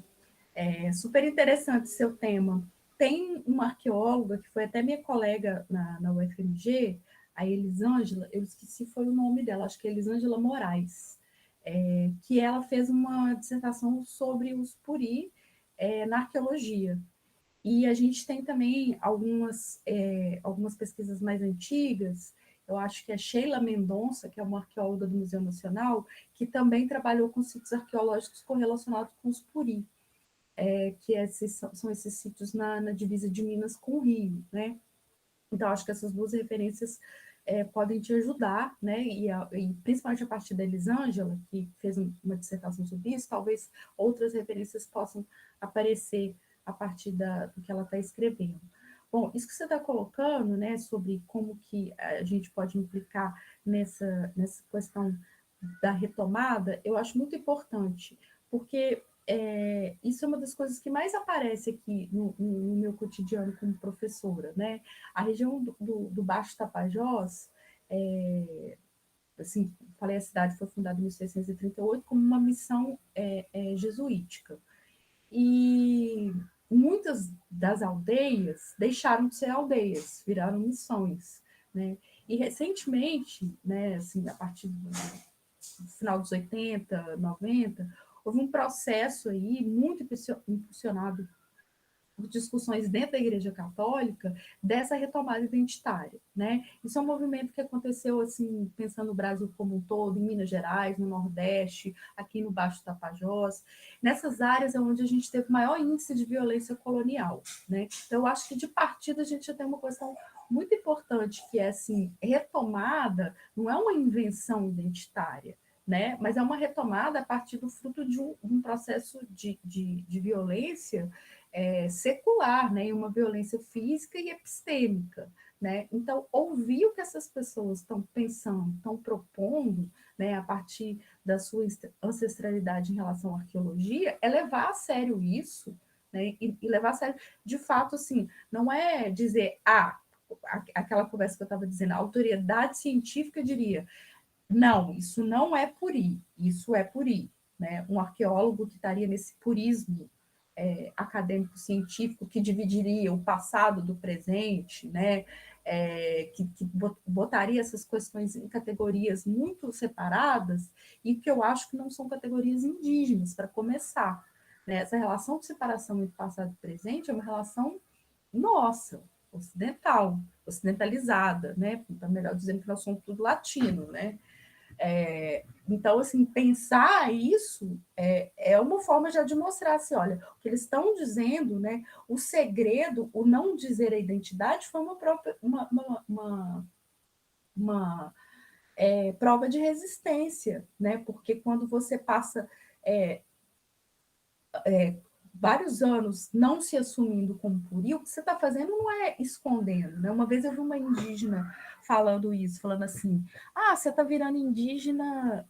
Speaker 1: Super interessante seu tema. Tem uma arqueóloga que foi até minha colega na UFMG, a Elisângela, eu esqueci foi o nome dela, acho que é Elisângela Moraes, que ela fez uma dissertação sobre os puri na arqueologia. E a gente tem também algumas pesquisas mais antigas, eu acho que é Sheila Mendonça, que é uma arqueóloga do Museu Nacional, que também trabalhou com sítios arqueológicos correlacionados com os puri, que são esses sítios na divisa de Minas com o Rio, né? Então, acho que essas duas referências podem te ajudar, né? E principalmente a partir da Elisângela, que fez uma dissertação sobre isso, talvez outras referências possam aparecer a partir do que ela está escrevendo. Bom, isso que você está colocando, né, sobre como que a gente pode implicar nessa questão da retomada, eu acho muito importante, porque isso é uma das coisas que mais aparece aqui no meu cotidiano como professora, né? A região do Baixo Tapajós, assim, falei, a cidade foi fundada em 1638 como uma missão jesuítica. E muitas das aldeias deixaram de ser aldeias, viraram missões, né? E recentemente, né, assim, a partir do final dos 80, 90, houve um processo aí muito impulsionado por discussões dentro da Igreja Católica dessa retomada identitária, né? Isso é um movimento que aconteceu, assim, pensando no Brasil como um todo, em Minas Gerais, no Nordeste, aqui no Baixo Tapajós, nessas áreas é onde a gente teve maior índice de violência colonial, né? Então, eu acho que de partida a gente já tem uma questão muito importante, que é, assim, retomada não é uma invenção identitária, né? Mas é uma retomada a partir do fruto de um processo de violência secular, né? Uma violência física e epistêmica, né? Então, ouvir o que essas pessoas estão pensando, estão propondo, né, a partir da sua ancestralidade em relação à arqueologia, é levar a sério isso, né? E levar a sério, de fato, assim, não é dizer, aquela conversa que eu estava dizendo, a autoridade científica diria, não, isso não é puri, isso é puri, né? Um arqueólogo que estaria nesse purismo acadêmico-científico que dividiria o passado do presente, né? Que botaria essas questões em categorias muito separadas e que eu acho que não são categorias indígenas, para começar. Né? Essa relação de separação entre passado e presente é uma relação nossa, ocidental, ocidentalizada, né? Melhor dizendo que nós somos tudo latino, né? Então, assim, pensar isso é uma forma já de mostrar assim, olha, o que eles estão dizendo, né? O segredo, o não dizer a identidade foi uma prova de resistência, né? Porque quando você passa vários anos não se assumindo como puri, o que você está fazendo não é escondendo, né? Uma vez eu vi uma indígena falando isso, falando assim, você está virando indígena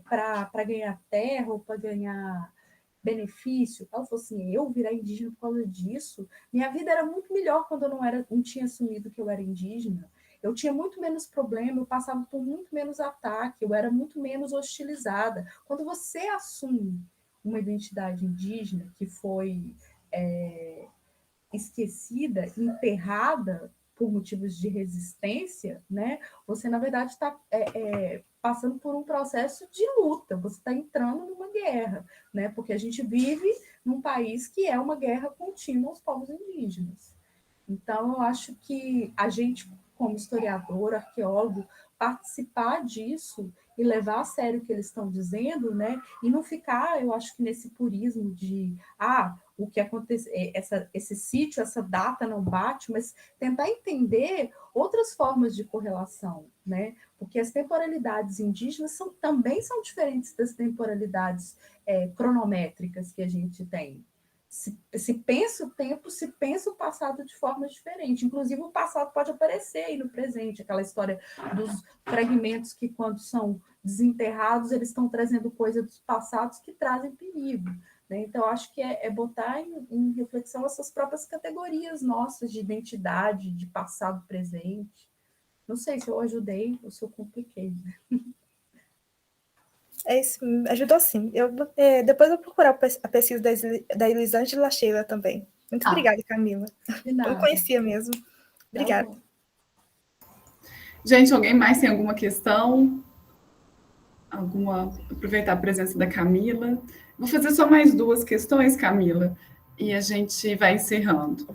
Speaker 1: para ganhar terra ou para ganhar benefício. Ela falou assim, eu virar indígena por causa disso? Minha vida era muito melhor quando eu não tinha assumido que eu era indígena. Eu tinha muito menos problema, eu passava por muito menos ataque, eu era muito menos hostilizada. Quando você assume uma identidade indígena que foi esquecida, enterrada por motivos de resistência, né? Você, na verdade, está passando por um processo de luta, você está entrando numa guerra, né? Porque a gente vive num país que é uma guerra contínua aos povos indígenas. Então, eu acho que a gente, como historiador, arqueólogo, participar disso e levar a sério o que eles estão dizendo, né? E não ficar, eu acho que nesse purismo de o que aconteceu, esse sítio, essa data não bate, mas tentar entender outras formas de correlação, né? Porque as temporalidades indígenas também são diferentes das temporalidades cronométricas que a gente tem. Se pensa o tempo, se pensa o passado de forma diferente. Inclusive, o passado pode aparecer aí no presente, aquela história dos fragmentos que, quando são desenterrados, eles estão trazendo coisas dos passados que trazem perigo. Né? Então, acho que é botar em reflexão essas próprias categorias nossas de identidade, de passado, presente. Não sei se eu ajudei ou se eu compliquei.
Speaker 3: Isso, ajudou sim. Depois eu vou procurar a pesquisa da Elisângela Sheila também. Muito obrigada, Camila.
Speaker 1: De nada.
Speaker 3: Eu não conhecia mesmo. Obrigada.
Speaker 1: Tá bom.
Speaker 2: Gente, alguém mais tem alguma questão? Aproveitar a presença da Camila. Vou fazer só mais 2 questões, Camila, e a gente vai encerrando.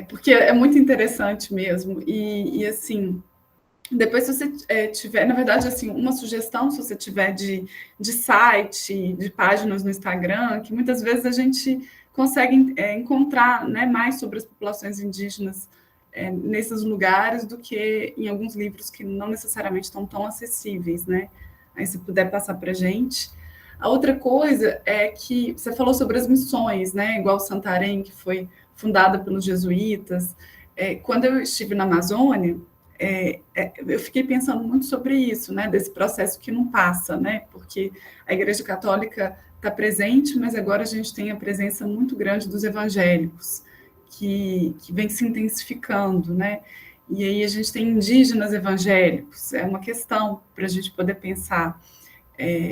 Speaker 2: Porque é muito interessante mesmo. E assim, depois, se você tiver, na verdade, assim, uma sugestão, se você tiver de site, de páginas no Instagram, que muitas vezes a gente consegue encontrar, né, mais sobre as populações indígenas nesses lugares do que em alguns livros que não necessariamente estão tão acessíveis, né? Aí, se puder passar para a gente. A outra coisa é que você falou sobre as missões, né? Igual Santarém, que foi fundada pelos jesuítas. Quando eu estive na Amazônia, eu fiquei pensando muito sobre isso, né? Desse processo que não passa, né? Porque a Igreja Católica está presente, mas agora a gente tem a presença muito grande dos evangélicos, que vem se intensificando, né? E aí a gente tem indígenas evangélicos, é uma questão para a gente poder pensar.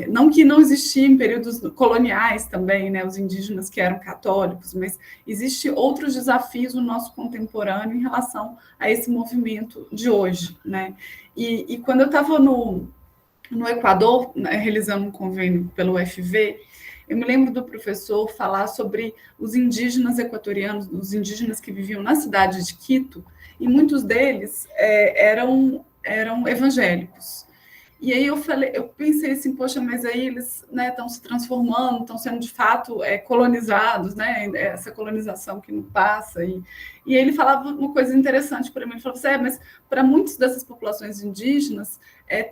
Speaker 2: Não que não existia em períodos coloniais também, né, os indígenas que eram católicos, mas existem outros desafios no nosso contemporâneo em relação a esse movimento de hoje, né? E quando eu estava no Equador, né, realizando um convênio pelo UFV, eu me lembro do professor falar sobre os indígenas equatorianos, os indígenas que viviam na cidade de Quito, e muitos deles eram evangélicos. E aí eu pensei assim, poxa, mas aí eles, né, estão se transformando, estão sendo de fato colonizados, né, essa colonização que não passa. E ele falava uma coisa interessante para mim, ele falava assim, mas para muitas dessas populações indígenas,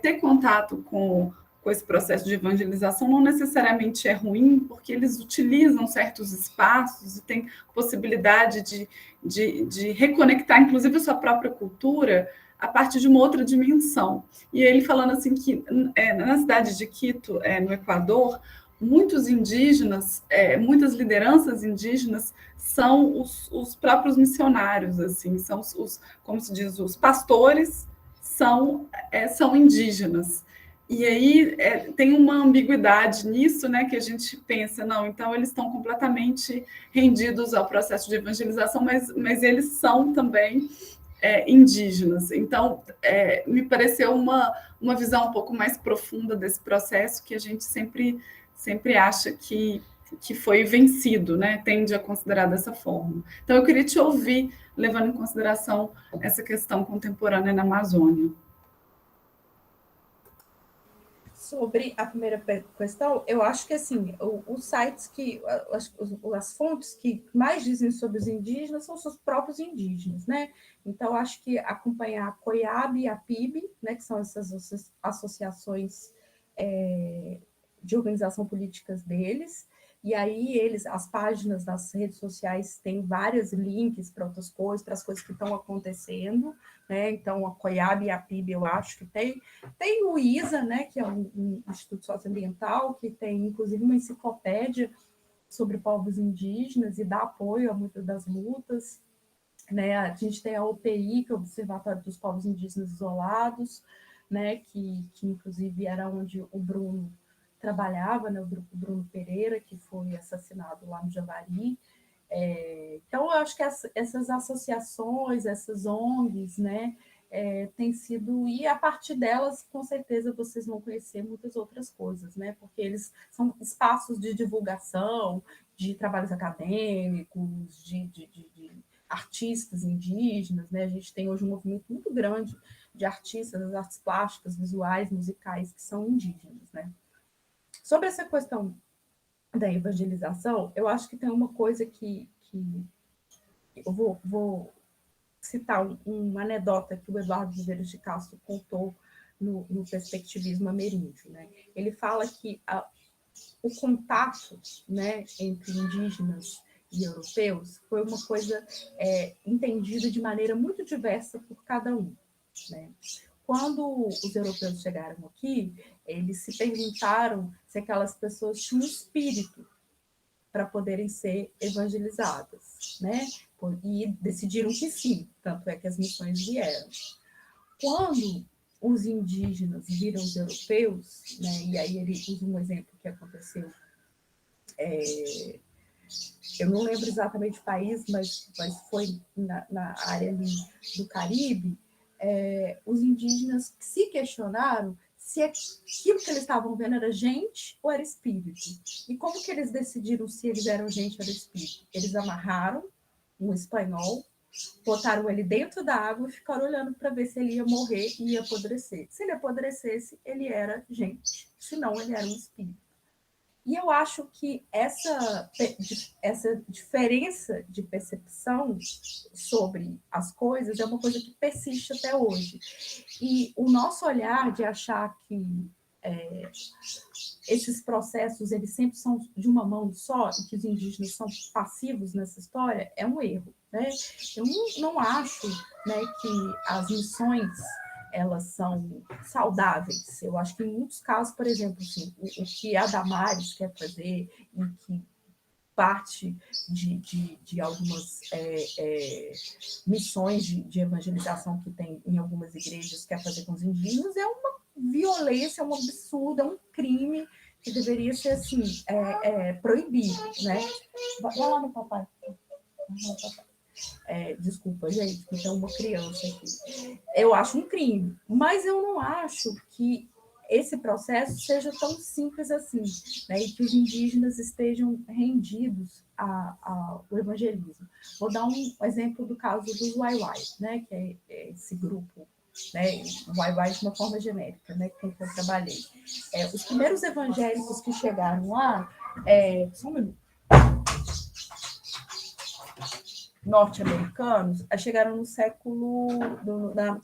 Speaker 2: ter contato com esse processo de evangelização não necessariamente é ruim, porque eles utilizam certos espaços e têm possibilidade de reconectar, inclusive, a sua própria cultura a partir de uma outra dimensão. E ele falando assim que na cidade de Quito, no Equador, muitos indígenas, muitas lideranças indígenas são os próprios missionários, assim, são como se diz, os pastores são indígenas. E aí tem uma ambiguidade nisso, né, que a gente pensa, não, então eles estão completamente rendidos ao processo de evangelização, mas eles são também indígenas. Então, me pareceu uma visão um pouco mais profunda desse processo que a gente sempre acha que foi vencido, né? Tende a considerar dessa forma. Então, eu queria te ouvir, levando em consideração essa questão contemporânea na Amazônia.
Speaker 1: Sobre a primeira questão, eu acho que assim, os sites as fontes que mais dizem sobre os indígenas são os próprios indígenas, né? Então, acho que acompanhar a COIAB e a PIB, né, que são essas associações de organização políticas deles, e aí as páginas das redes sociais têm vários links para outras coisas, para as coisas que estão acontecendo, né? Então, a COIAB e a PIB, eu acho que tem o ISA, né, que é um Instituto Socioambiental, que tem, inclusive, uma enciclopédia sobre povos indígenas e dá apoio a muitas das lutas. Né? A gente tem a OPI, que é o Observatório dos Povos Indígenas Isolados, né, que inclusive era onde o Bruno trabalhava, né, o Bruno Pereira, que foi assassinado lá no Javari. Então, eu acho que essas associações, essas ONGs, né, tem sido, e a partir delas, com certeza, vocês vão conhecer muitas outras coisas, né, porque eles são espaços de divulgação, de trabalhos acadêmicos, de artistas indígenas, né, a gente tem hoje um movimento muito grande de artistas, das artes plásticas, visuais, musicais, que são indígenas, né. Sobre essa questão da evangelização, eu acho que tem uma coisa que eu vou citar uma anedota que o Eduardo Viveiros de Castro contou no Perspectivismo Ameríndio, né? Ele fala que o contato, né, entre indígenas e europeus foi uma coisa entendida de maneira muito diversa por cada um, né? Quando os europeus chegaram aqui, eles se perguntaram se aquelas pessoas tinham espírito para poderem ser evangelizadas, né? E decidiram que sim, tanto é que as missões vieram. Quando os indígenas viram os europeus, né, e aí ele usa um exemplo que aconteceu, eu não lembro exatamente o país, mas foi na área ali do Caribe, os indígenas se questionaram se aquilo que eles estavam vendo era gente ou era espírito. E como que eles decidiram se eles eram gente ou era espírito? Eles amarraram um espanhol, botaram ele dentro da água e ficaram olhando para ver se ele ia morrer e ia apodrecer. Se ele apodrecesse, ele era gente. Se não, ele era um espírito. E eu acho que essa diferença de percepção sobre as coisas é uma coisa que persiste até hoje. E o nosso olhar de achar que esses processos eles sempre são de uma mão só e que os indígenas são passivos nessa história é um erro, né? Eu não acho, né, que as missões elas são saudáveis. Eu acho que em muitos casos, por exemplo, assim, o que a Damares quer fazer e que parte de algumas missões de evangelização que tem em algumas igrejas quer fazer com os indígenas é uma violência, é um absurdo, é um crime que deveria ser assim proibido, né? Vai lá no papai. Desculpa, gente, porque tem uma criança aqui. Eu acho um crime, mas eu não acho que esse processo seja tão simples assim, né? E que os indígenas estejam rendidos ao evangelismo. Vou dar um exemplo do caso dos Waiwai, né? Que é esse grupo, né? O Waiwai de uma forma genérica, né? Com que eu trabalhei. Os primeiros evangélicos que chegaram lá, só um minuto, norte-americanos chegaram no na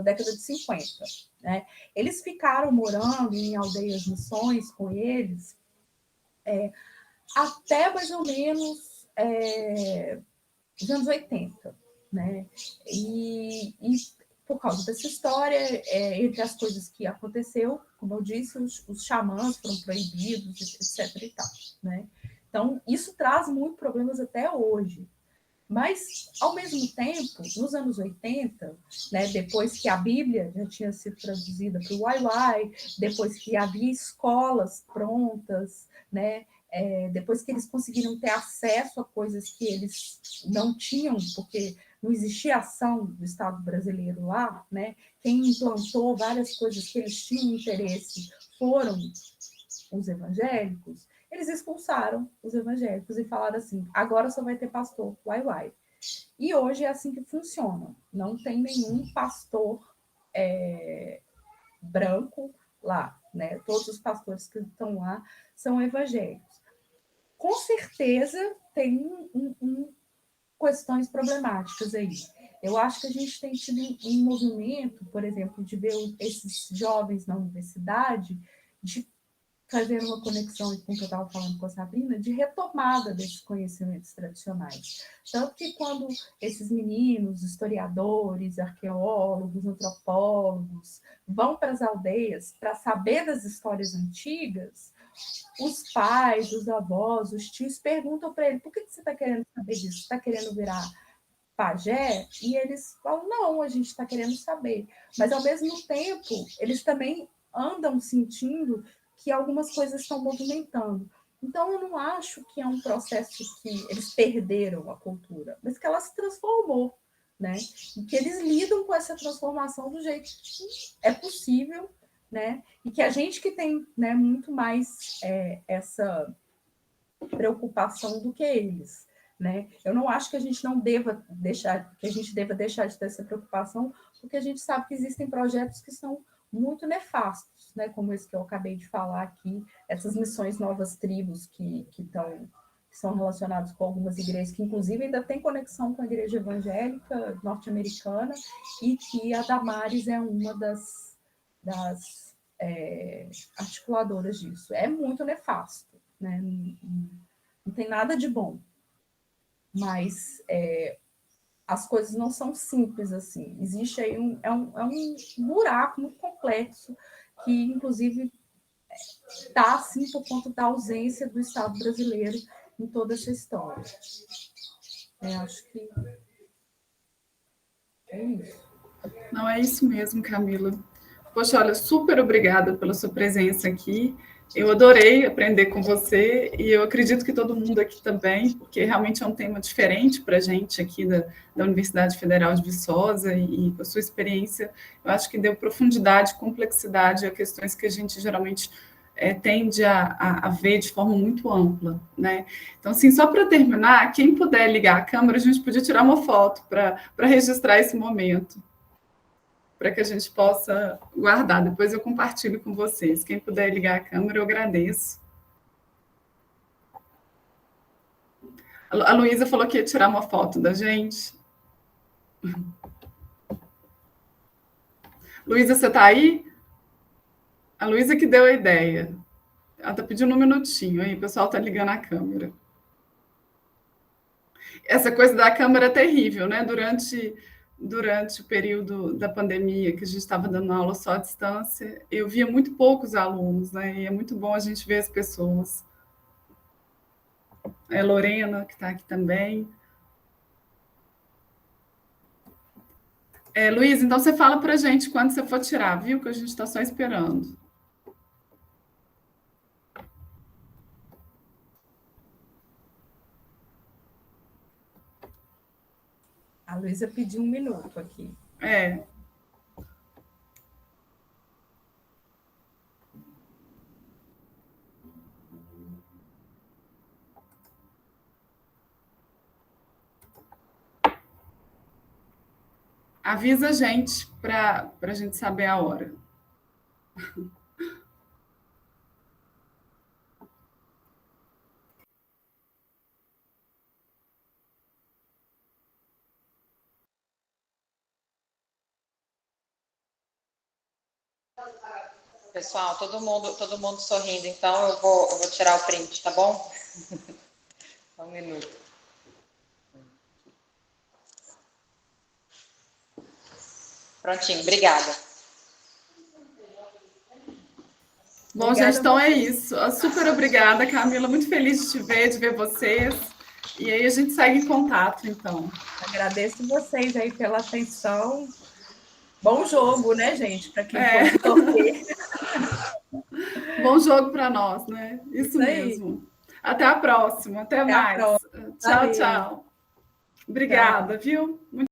Speaker 1: década de 50. Né? Eles ficaram morando em aldeias missões com eles até mais ou menos os anos 80. Né? E por causa dessa história, entre as coisas que aconteceu, como eu disse, os xamãs foram proibidos, etc. e tal, né? Então, isso traz muitos problemas até hoje. Mas, ao mesmo tempo, nos anos 80, né, depois que a Bíblia já tinha sido traduzida para o Uai-Uai, depois que havia escolas prontas, né, depois que eles conseguiram ter acesso a coisas que eles não tinham, porque não existia ação do Estado brasileiro lá, né, quem implantou várias coisas que eles tinham interesse foram os evangélicos. Eles expulsaram os evangélicos e falaram assim, agora só vai ter pastor, uai. E hoje é assim que funciona. Não tem nenhum pastor branco lá, né? Todos os pastores que estão lá são evangélicos. Com certeza tem questões problemáticas aí. Eu acho que a gente tem tido um movimento, por exemplo, de ver esses jovens na universidade, de fazer uma conexão com o que eu estava falando com a Sabrina, de retomada desses conhecimentos tradicionais. Tanto que quando esses meninos, historiadores, arqueólogos, antropólogos, vão para as aldeias para saber das histórias antigas, os pais, os avós, os tios perguntam para ele, por que você está querendo saber disso? Você está querendo virar pajé? E eles falam, não, a gente está querendo saber. Mas, ao mesmo tempo, eles também andam sentindo que algumas coisas estão movimentando. Então, eu não acho que é um processo que eles perderam a cultura, mas que ela se transformou, né? E que eles lidam com essa transformação do jeito que é possível, né? E que a gente que tem, né, muito mais essa preocupação do que eles, né? Eu não acho que a gente não deva deixar, que a gente deva deixar de ter essa preocupação, porque a gente sabe que existem projetos que são muito nefastos, né? Como esse que eu acabei de falar aqui, essas missões novas tribos que são relacionados com algumas igrejas, que inclusive ainda tem conexão com a igreja evangélica norte-americana, e que a Damares é uma das articuladoras disso. É muito nefasto, né? Não tem nada de bom, mas as coisas não são simples assim. Existe aí um buraco muito complexo que, inclusive, está assim por conta da ausência do Estado brasileiro em toda essa história. Acho que é isso.
Speaker 2: Não, é isso mesmo, Camila. Poxa, olha, super obrigada pela sua presença aqui. Eu adorei aprender com você e eu acredito que todo mundo aqui também, porque realmente é um tema diferente para a gente aqui da Universidade Federal de Viçosa e com a sua experiência, eu acho que deu profundidade, complexidade a questões que a gente geralmente tende a ver de forma muito ampla, né? Então, assim, só para terminar, quem puder ligar a câmera, a gente podia tirar uma foto para registrar esse momento, para que a gente possa guardar. Depois eu compartilho com vocês. Quem puder ligar a câmera, eu agradeço. A Luísa falou que ia tirar uma foto da gente. Luísa, você está aí? A Luísa que deu a ideia. Ela está pedindo um minutinho aí, o pessoal está ligando a câmera. Essa coisa da câmera é terrível, né? Durante o período da pandemia, que a gente estava dando aula só à distância, eu via muito poucos alunos, né? E é muito bom a gente ver as pessoas. Lorena, que está aqui também. Luiz, então você fala para a gente quando você for tirar, viu? Que a gente está só esperando.
Speaker 1: A Luísa pediu 1 minuto aqui.
Speaker 2: Avisa a gente para a gente saber a hora.
Speaker 4: Pessoal, todo mundo sorrindo, então eu vou tirar o print, tá bom? 1 minuto. Prontinho, obrigada.
Speaker 2: Bom,
Speaker 1: Obrigada
Speaker 2: gente, então
Speaker 1: a
Speaker 2: é isso. Super obrigada, Camila. Muito feliz de te ver, de ver vocês. E aí a gente segue em contato, então.
Speaker 1: Agradeço vocês aí pela atenção. Bom jogo, né, gente? Para quem
Speaker 2: É.
Speaker 1: for de torcer.
Speaker 2: Bom jogo para nós, né? Isso
Speaker 1: Isso aí.
Speaker 2: mesmo. Até a próxima. Até
Speaker 1: Até a
Speaker 2: mais.
Speaker 1: próxima.
Speaker 2: Tchau,
Speaker 1: Valeu.
Speaker 2: tchau. Obrigada, viu?